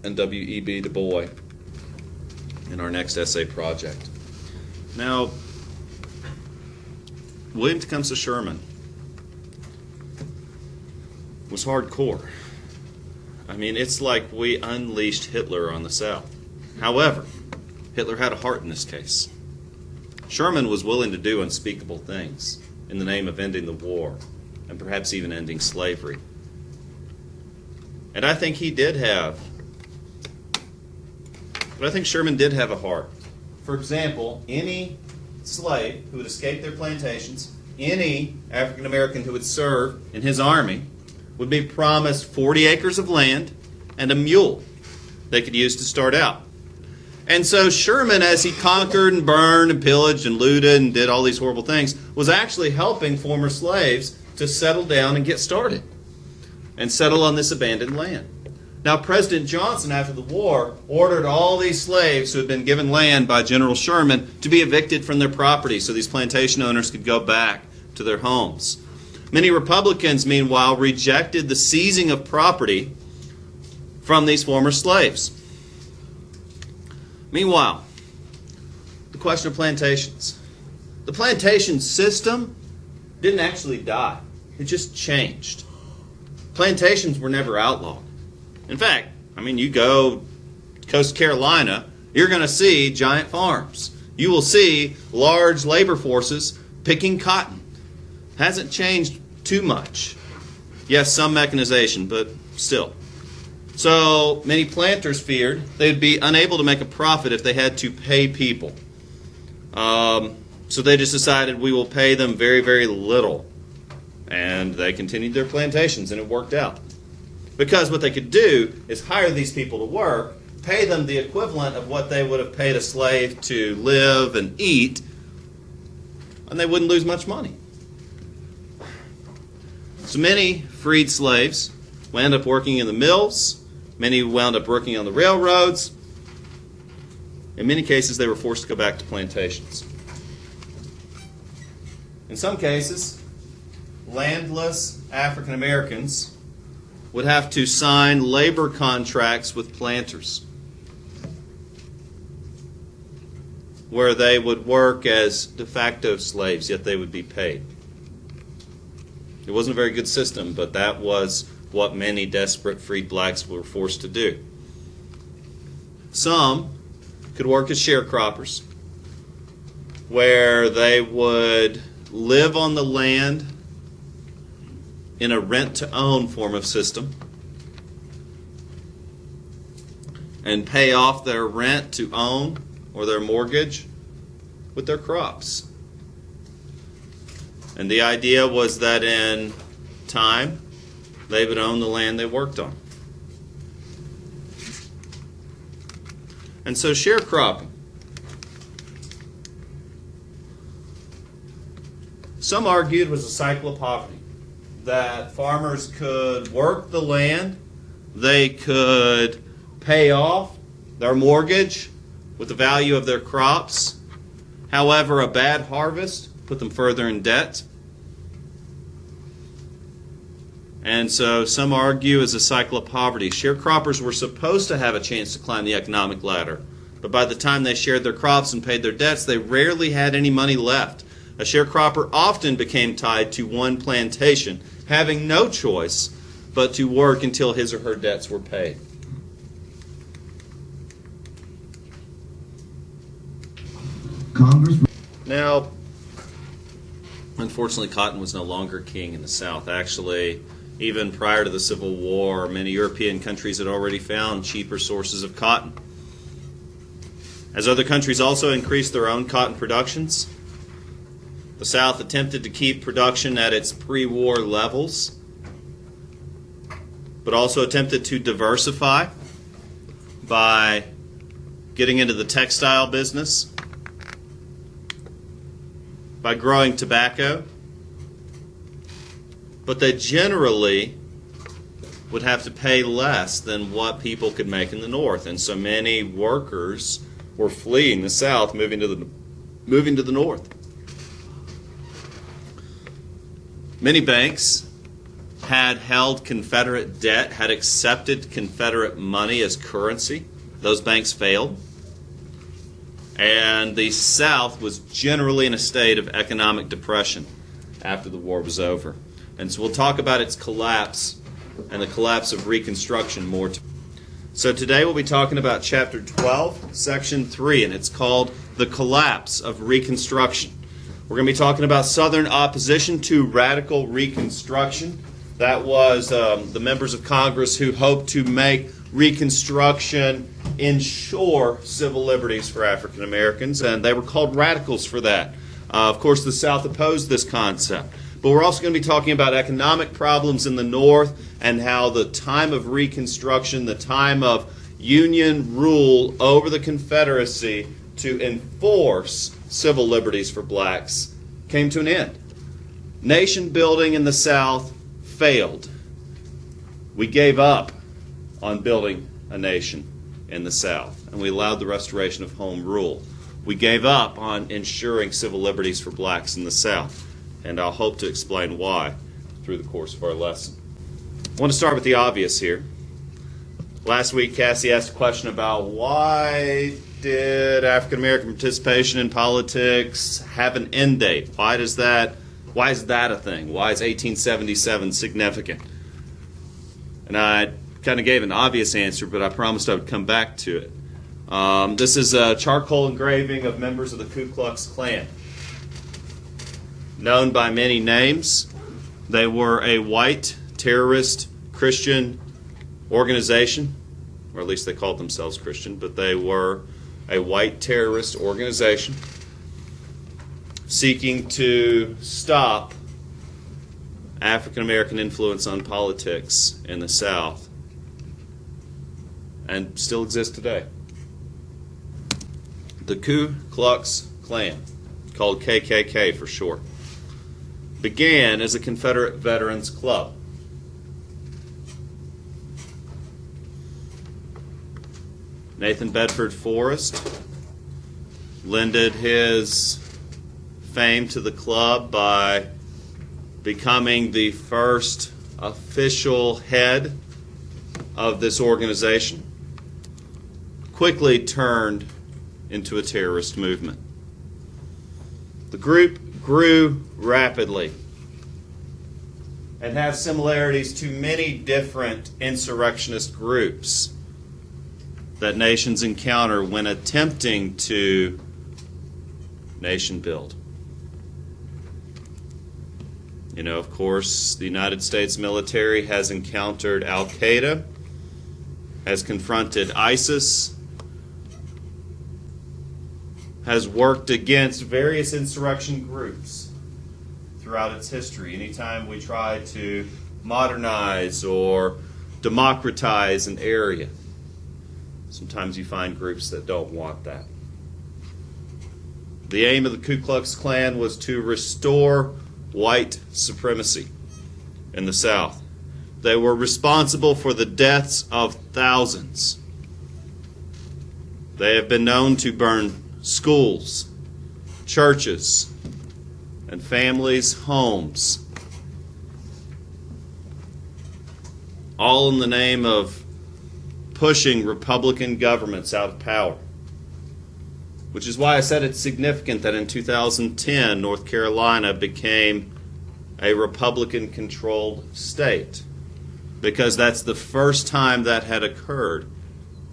and W.E.B. Du Bois, in our next essay project. Now, William Tecumseh Sherman was hardcore. I mean, it's like we unleashed Hitler on the South. However, Hitler had a heart in this case. Sherman was willing to do unspeakable things in the name of ending the war and perhaps even ending slavery. And I think he did have, but I think Sherman did have a heart. For example, any slave who would escape their plantations, any African American who would serve in his army, would be promised 40 acres of land and a mule they could use to start out. And so Sherman, as he conquered and burned and pillaged and looted and did all these horrible things, was actually helping former slaves to settle down and get started and settle on this abandoned land. Now, President Johnson, after the war, ordered all these slaves who had been given land by General Sherman to be evicted from their property so these plantation owners could go back to their homes. Many Republicans, meanwhile, rejected the seizing of property from these former slaves. Meanwhile, the question of plantations. The plantation system didn't actually die. It just changed. Plantations were never outlawed. In fact, I mean, you go to Coast Carolina, you're going to see giant farms. You will see large labor forces picking cotton. Hasn't changed too much. Yes, some mechanization, but still. So many planters feared they'd be unable to make a profit if they had to pay people. So they just decided we will pay them very, very little. And they continued their plantations, and it worked out. Because what they could do is hire these people to work, pay them the equivalent of what they would have paid a slave to live and eat, and they wouldn't lose much money. So many freed slaves wound up working in the mills. Many wound up working on the railroads. In many cases, they were forced to go back to plantations. In some cases, landless African Americans would have to sign labor contracts with planters where they would work as de facto slaves, yet they would be paid. It wasn't a very good system, but that was what many desperate freed blacks were forced to do. Some could work as sharecroppers, where they would live on the land in a rent-to-own form of system and pay off their rent to own or their mortgage with their crops. And the idea was that in time, they would own the land they worked on. And so sharecropping. Some argued was a cycle of poverty, that farmers could work the land, they could pay off their mortgage with the value of their crops. However, a bad harvest put them further in debt. And so some argue as a cycle of poverty. Sharecroppers were supposed to have a chance to climb the economic ladder, but by the time they shared their crops and paid their debts, they rarely had any money left. A sharecropper often became tied to one plantation, having no choice but to work until his or her debts were paid. Congress. Now, unfortunately, cotton was no longer king in the South. Actually, even prior to the Civil War, many European countries had already found cheaper sources of cotton. As other countries also increased their own cotton productions, the South attempted to keep production at its pre-war levels, but also attempted to diversify by getting into the textile business by growing tobacco, but they generally would have to pay less than what people could make in the North. And so many workers were fleeing the South, moving to the North. Many banks had held Confederate debt, had accepted Confederate money as currency. Those banks failed. And the South was generally in a state of economic depression after the war was over. And so we'll talk about its collapse and the collapse of Reconstruction more. So today we'll be talking about Chapter 12, Section 3, and it's called The Collapse of Reconstruction. We're going to be talking about Southern opposition to radical Reconstruction. That was the members of Congress who hoped to make Reconstruction ensure civil liberties for African Americans, and they were called radicals for that. Of course, the South opposed this concept. But we're also going to be talking about economic problems in the North and how the time of Reconstruction, the time of Union rule over the Confederacy to enforce civil liberties for blacks, came to an end. Nation building in the South failed. We gave up on building a nation in the South, and we allowed the restoration of home rule. We gave up on ensuring civil liberties for blacks in the South, and I'll hope to explain why through the course of our lesson. I want to start with the obvious here. Last week, Cassie asked a question about why did African American participation in politics have an end date? Why is that a thing? Why is 1877 significant? And I kind of gave an obvious answer, but I promised I would come back to it. This is a charcoal engraving of members of the Ku Klux Klan. Known by many names, they were a white terrorist Christian organization, or at least they called themselves Christian, but they were a white terrorist organization seeking to stop African American influence on politics in the South, and still exist today. The Ku Klux Klan, called KKK for short, began as a Confederate Veterans Club. Nathan Bedford Forrest lended his fame to the club by becoming the first official head of this organization. Quickly turned into a terrorist movement. The group grew rapidly and has similarities to many different insurrectionist groups that nations encounter when attempting to nation build. You know, of course, the United States military has encountered Al-Qaeda, has confronted ISIS, has worked against various insurrection groups throughout its history. Anytime we try to modernize or democratize an area, sometimes you find groups that don't want that. The aim of the Ku Klux Klan was to restore white supremacy in the South. They were responsible for the deaths of thousands. They have been known to burn schools, churches, and families' homes, all in the name of pushing Republican governments out of power. Which is why I said it's significant that in 2010, North Carolina became a Republican-controlled state, because that's the first time that had occurred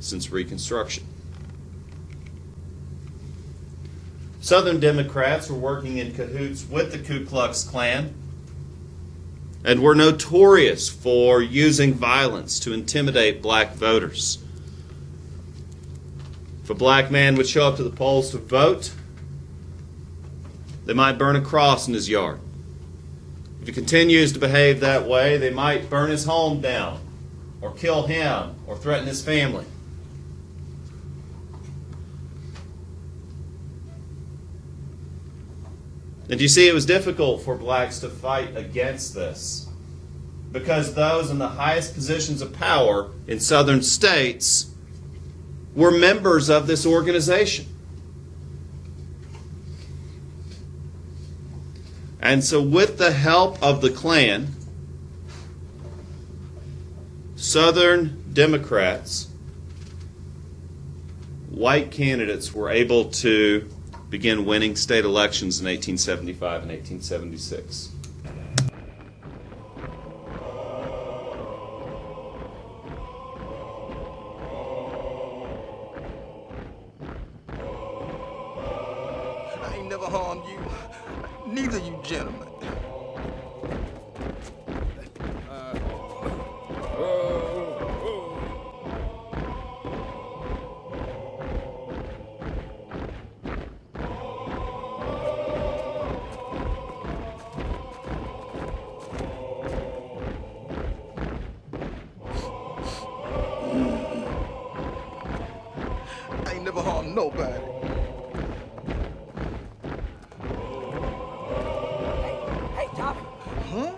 since Reconstruction. Southern Democrats were working in cahoots with the Ku Klux Klan and were notorious for using violence to intimidate black voters. If a black man would show up to the polls to vote, they might burn a cross in his yard. If he continues to behave that way, they might burn his home down, or kill him, or threaten his family. And you see, it was difficult for blacks to fight against this because those in the highest positions of power in southern states were members of this organization. And so with the help of the Klan, Southern Democrats, white candidates were able to begin winning state elections in 1875 and 1876. I ain't never harmed you. Neither you gentlemen. I ain't never harmed nobody. Hey, Tommy. Huh?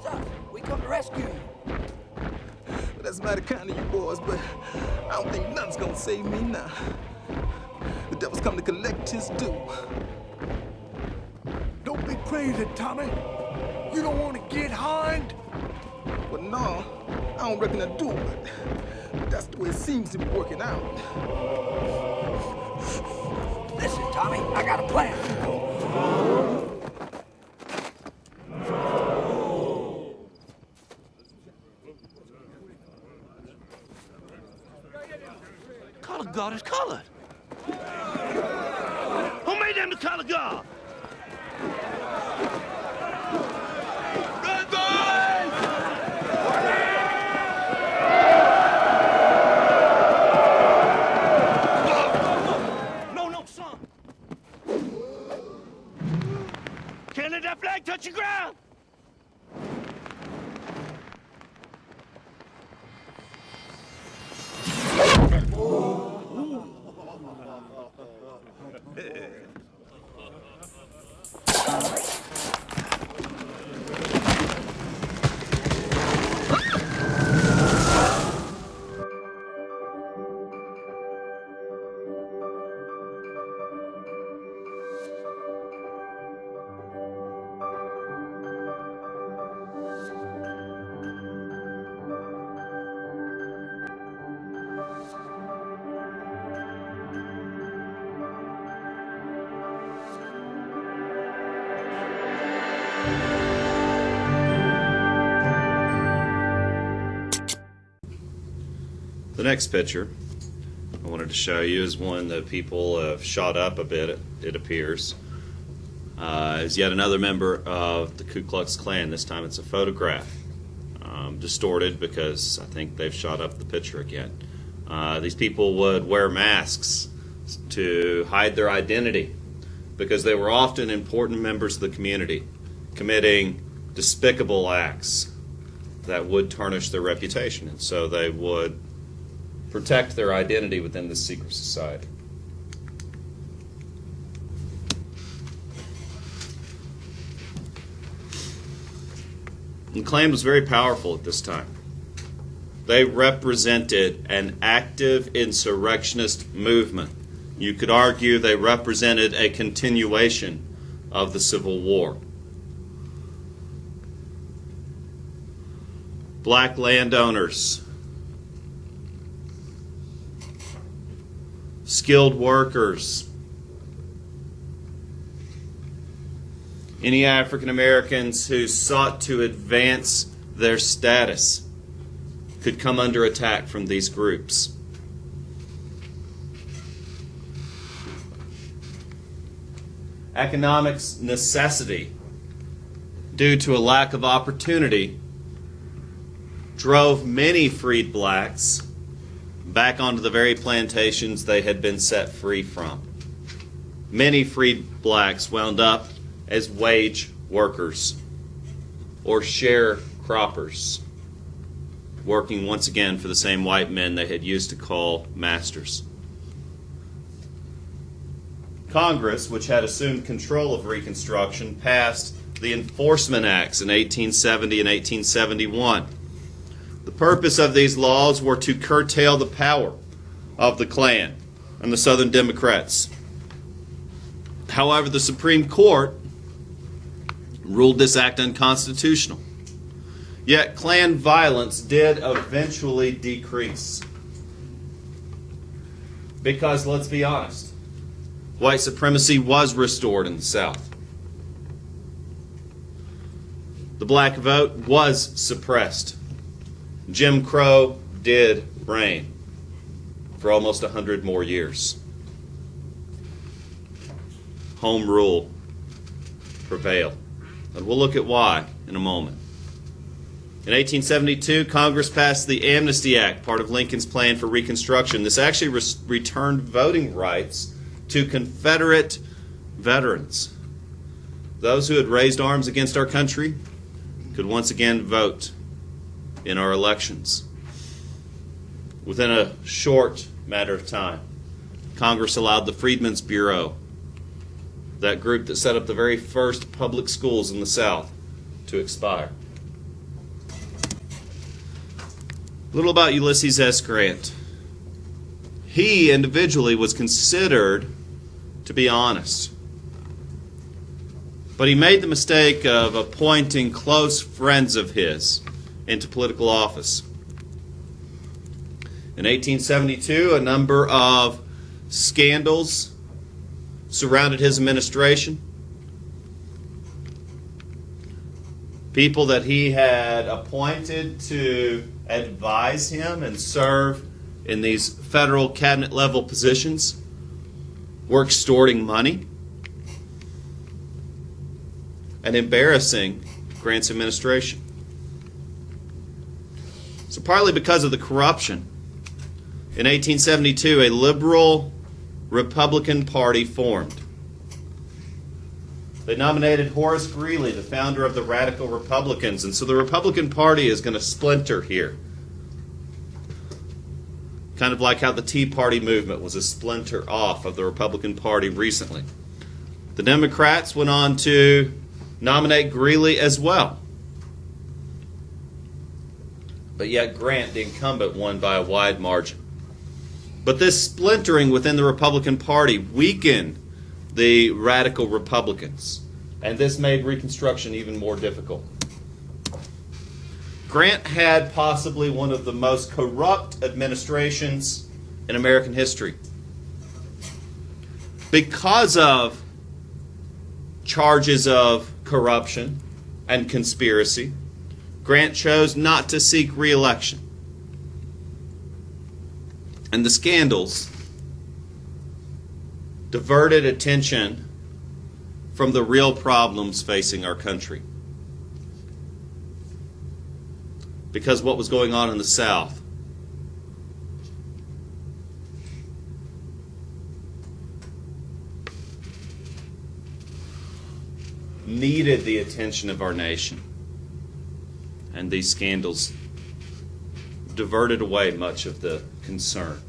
Son, we come to rescue you. Well, that's mighty kind of you boys, but I don't think nothing's gonna save me now. The devil's come to collect his due. Don't be crazy, Tommy. You don't want to get hanged? Well, no, I don't reckon I do, but that's the way it seems to be working out. Listen, Tommy, I got a plan. Color guard is colored. Who made them the color guard? Red boys! No, son. Can't let that flag touch the ground. The next picture I wanted to show you is one that people have shot up a bit, it appears. Is yet another member of the Ku Klux Klan. This time it's a photograph. Distorted because I think they've shot up the picture again. These people would wear masks to hide their identity because they were often important members of the community committing despicable acts that would tarnish their reputation, and so they would protect their identity within this secret society. The Klan was very powerful at this time. They represented an active insurrectionist movement. You could argue they represented a continuation of the Civil War. Black landowners, skilled workers, any African Americans who sought to advance their status could come under attack from these groups. Economic necessity, due to a lack of opportunity, drove many freed blacks back onto the very plantations they had been set free from. Many freed blacks wound up as wage workers or sharecroppers, working once again for the same white men they had used to call masters. Congress, which had assumed control of Reconstruction, passed the Enforcement Acts in 1870 and 1871. The purpose of these laws were to curtail the power of the Klan and the Southern Democrats. However, the Supreme Court ruled this act unconstitutional. Yet Klan violence did eventually decrease. Because, let's be honest, white supremacy was restored in the South. The black vote was suppressed. Jim Crow did reign for almost 100 more years. Home rule prevailed. And we'll look at why in a moment. In 1872, Congress passed the Amnesty Act, part of Lincoln's plan for Reconstruction. This actually returned voting rights to Confederate veterans. Those who had raised arms against our country could once again vote in our elections. Within a short matter of time, Congress allowed the Freedmen's Bureau, that group that set up the very first public schools in the South, to expire. A little about Ulysses S. Grant. He individually was considered to be honest. But he made the mistake of appointing close friends of his into political office. In 1872, a number of scandals surrounded his administration. People that he had appointed to advise him and serve in these federal cabinet level positions were extorting money and embarrassing Grant's administration. So partly because of the corruption, in 1872 a liberal Republican Party formed. They nominated Horace Greeley, the founder of the Radical Republicans, and so the Republican Party is going to splinter here. Kind of like how the Tea Party movement was a splinter off of the Republican Party recently. The Democrats went on to nominate Greeley as well. But yet Grant, the incumbent, won by a wide margin. But this splintering within the Republican Party weakened the radical Republicans, and this made Reconstruction even more difficult. Grant had possibly one of the most corrupt administrations in American history. Because of charges of corruption and conspiracy, Grant chose not to seek re-election. And the scandals diverted attention from the real problems facing our country. Because what was going on in the South needed the attention of our nation. And these scandals diverted away much of the concern.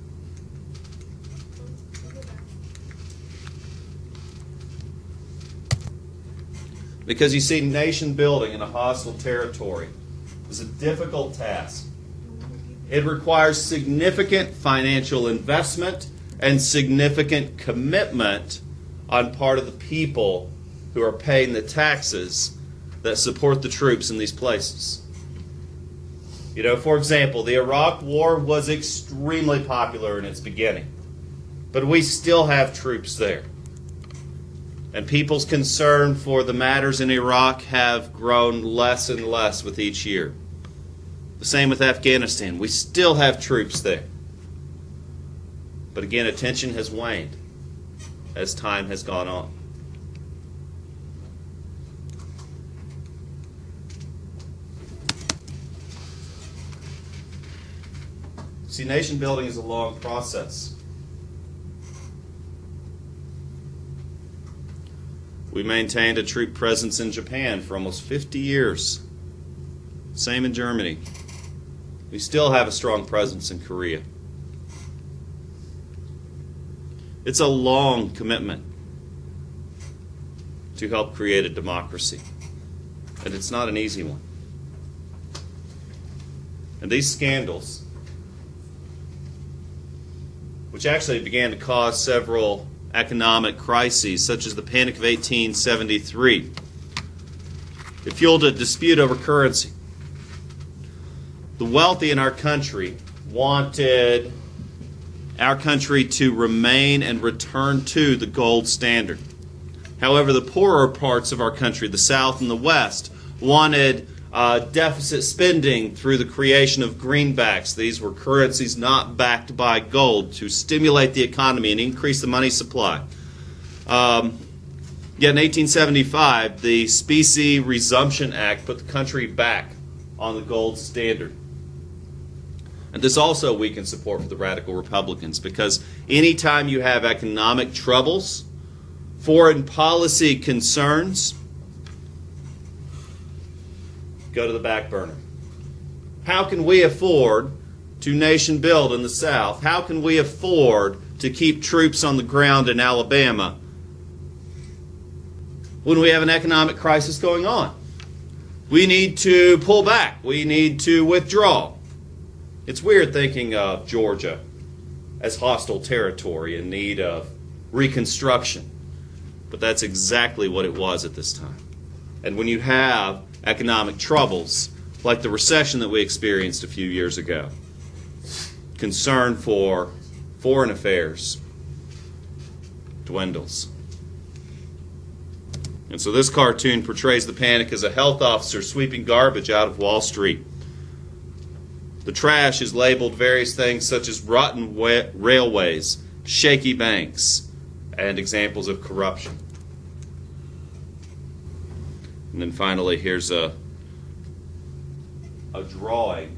Because you see, nation building in a hostile territory is a difficult task. It requires significant financial investment and significant commitment on part of the people who are paying the taxes that support the troops in these places. You know, for example, the Iraq War was extremely popular in its beginning, but we still have troops there. And people's concern for the matters in Iraq have grown less and less with each year. The same with Afghanistan. We still have troops there. But again, attention has waned as time has gone on. See, nation building is a long process. We maintained a troop presence in Japan for almost 50 years. Same in Germany. We still have a strong presence in Korea. It's a long commitment. to help create a democracy. And it's not an easy one. And these scandals, which actually began to cause several economic crises, such as the Panic of 1873, it fueled a dispute over currency. The wealthy in our country wanted our country to remain and return to the gold standard. However, the poorer parts of our country, the South and the West, wanted deficit spending through the creation of greenbacks. These were currencies not backed by gold to stimulate the economy and increase the money supply. Yet in 1875, the Specie Resumption Act put the country back on the gold standard. And this also weakened support for the radical Republicans, because anytime you have economic troubles, foreign policy concerns go to the back burner. How can we afford to nation build in the South? How can we afford to keep troops on the ground in Alabama when we have an economic crisis going on? We need to pull back. We need to withdraw. It's weird thinking of Georgia as hostile territory in need of reconstruction. But that's exactly what it was at this time. And when you have economic troubles, like the recession that we experienced a few years ago, concern for foreign affairs dwindles. And so this cartoon portrays the panic as a health officer sweeping garbage out of Wall Street. The trash is labeled various things such as rotten railways, shaky banks, and examples of corruption. And then finally, here's a drawing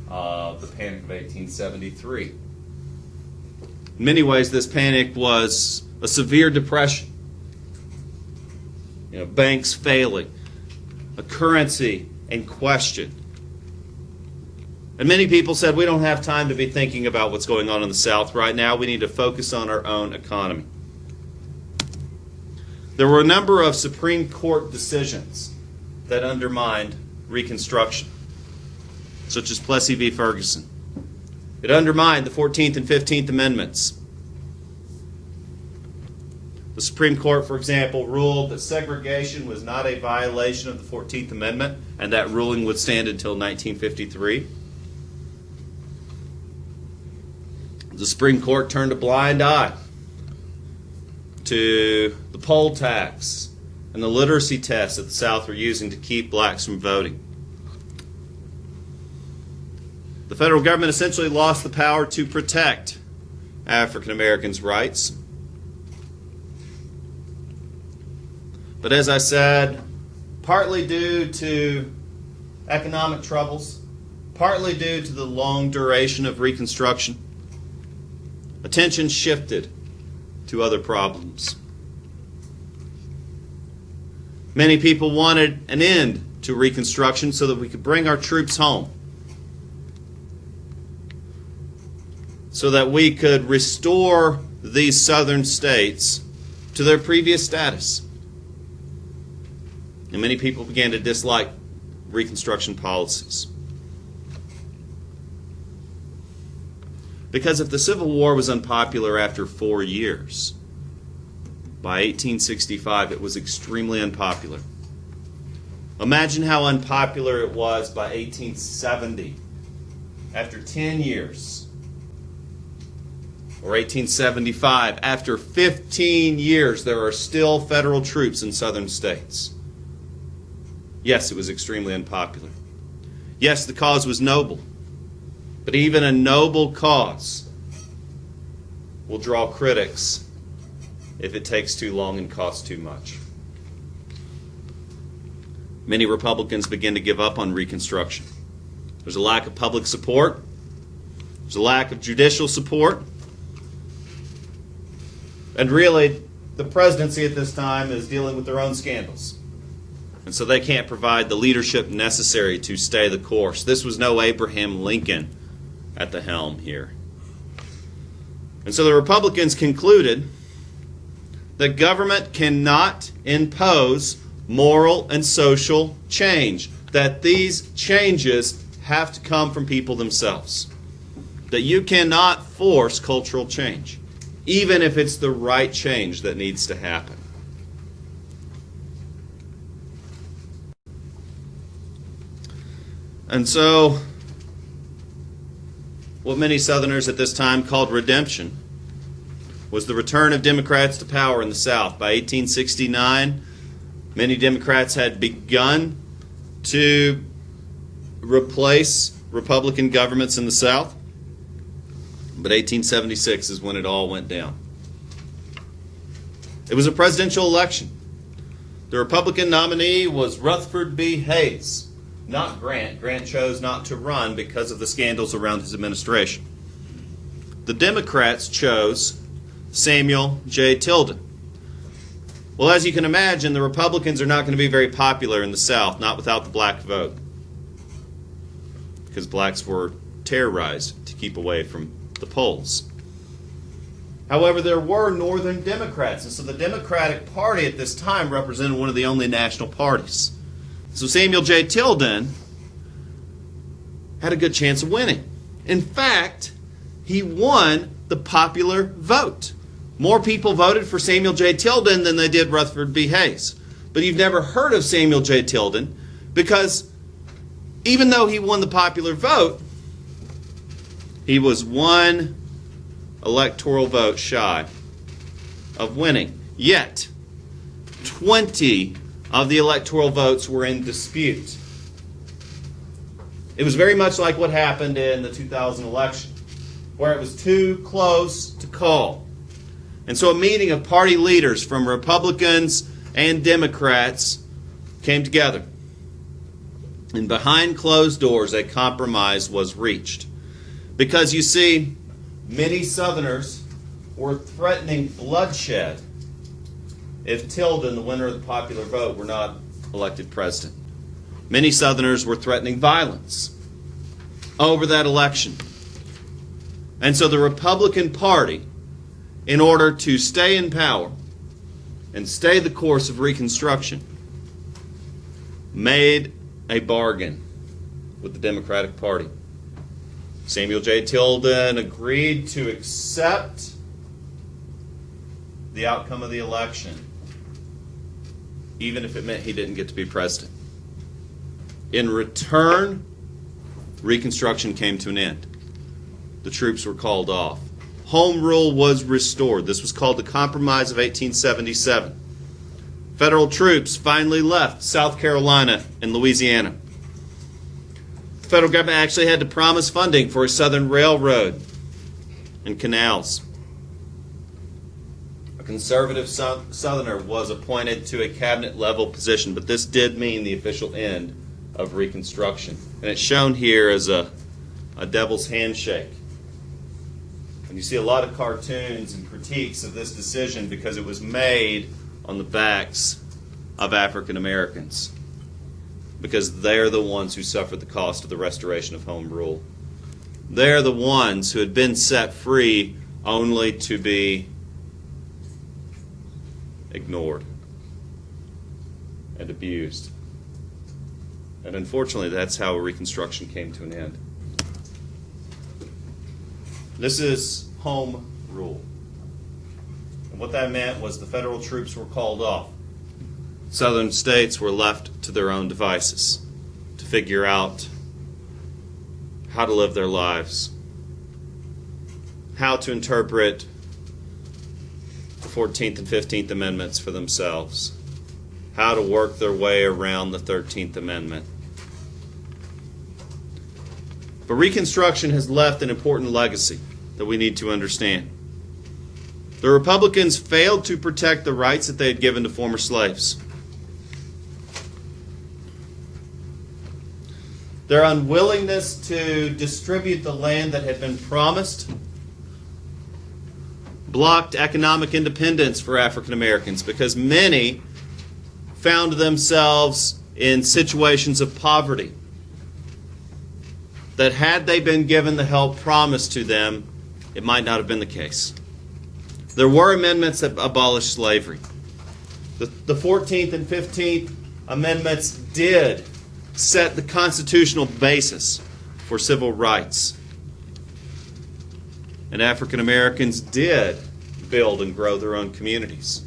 of the Panic of 1873. In many ways, this panic was a severe depression. Banks failing, a currency in question. And many people said, we don't have time to be thinking about what's going on in the South right now. We need to focus on our own economy. There were a number of Supreme Court decisions that undermined Reconstruction, such as Plessy v. Ferguson. It undermined the 14th and 15th Amendments. The Supreme Court, for example, ruled that segregation was not a violation of the 14th Amendment, and that ruling would stand until 1953. The Supreme Court turned a blind eye to the poll tax and the literacy tests that the South were using to keep blacks from voting. The federal government essentially lost the power to protect African Americans' rights. But as I said, partly due to economic troubles, partly due to the long duration of Reconstruction, attention shifted to other problems. Many people wanted an end to Reconstruction so that we could bring our troops home, so that we could restore these southern states to their previous status. And many people began to dislike Reconstruction policies. Because if the Civil War was unpopular after 4 years, by 1865 it was extremely unpopular. Imagine how unpopular it was by 1870, after 10 years. Or 1875, after 15 years, there are still federal troops in southern states. Yes, it was extremely unpopular. Yes, the cause was noble. But even a noble cause will draw critics if it takes too long and costs too much. Many Republicans begin to give up on Reconstruction. There's a lack of public support. There's a lack of judicial support. And really, the presidency at this time is dealing with their own scandals. And so they can't provide the leadership necessary to stay the course. This was no Abraham Lincoln at the helm here. And so the Republicans concluded that government cannot impose moral and social change, that these changes have to come from people themselves, that you cannot force cultural change, even if it's the right change that needs to happen. And so, what many Southerners at this time called redemption was the return of Democrats to power in the South. By 1869, many Democrats had begun to replace Republican governments in the South, but 1876 is when it all went down. It was a presidential election. The Republican nominee was Rutherford B. Hayes, not Grant. Grant chose not to run because of the scandals around his administration. The Democrats chose Samuel J. Tilden. Well, as you can imagine, the Republicans are not going to be very popular in the South, not without the black vote, because blacks were terrorized to keep away from the polls. However, there were Northern Democrats, and so the Democratic Party at this time represented one of the only national parties. So Samuel J. Tilden had a good chance of winning. In fact, he won the popular vote. More people voted for Samuel J. Tilden than they did Rutherford B. Hayes. But you've never heard of Samuel J. Tilden because even though he won the popular vote, he was one electoral vote shy of winning. Yet, 20 of the electoral votes were in dispute. It was very much like what happened in the 2000 election, where it was too close to call. And so a meeting of party leaders from Republicans and Democrats came together. And behind closed doors, a compromise was reached. Because you see, many Southerners were threatening bloodshed if Tilden, the winner of the popular vote, were not elected president. Many Southerners were threatening violence over that election. And so the Republican Party, in order to stay in power and stay the course of Reconstruction, made a bargain with the Democratic Party. Samuel J. Tilden agreed to accept the outcome of the election, even if it meant he didn't get to be president. In return, Reconstruction came to an end. The troops were called off. Home rule was restored. This was called the Compromise of 1877. Federal troops finally left South Carolina and Louisiana. The federal government actually had to promise funding for a southern railroad and canals. A conservative Southerner was appointed to a cabinet-level position, but this did mean the official end of Reconstruction. And it's shown here as a devil's handshake. And you see a lot of cartoons and critiques of this decision because it was made on the backs of African Americans, because they're the ones who suffered the cost of the restoration of home rule. They're the ones who had been set free only to be ignored and abused. And unfortunately, that's how Reconstruction came to an end. This is home rule. And what that meant was the federal troops were called off. Southern states were left to their own devices to figure out how to live their lives, how to interpret the 14th and 15th Amendments for themselves, how to work their way around the 13th Amendment. But Reconstruction has left an important legacy that we need to understand. The Republicans failed to protect the rights that they had given to former slaves. Their unwillingness to distribute the land that had been promised blocked economic independence for African Americans, because many found themselves in situations of poverty that, had they been given the help promised to them, it might not have been the case. There were amendments that abolished slavery. The 14th and 15th Amendments did set the constitutional basis for civil rights. And African Americans did build and grow their own communities.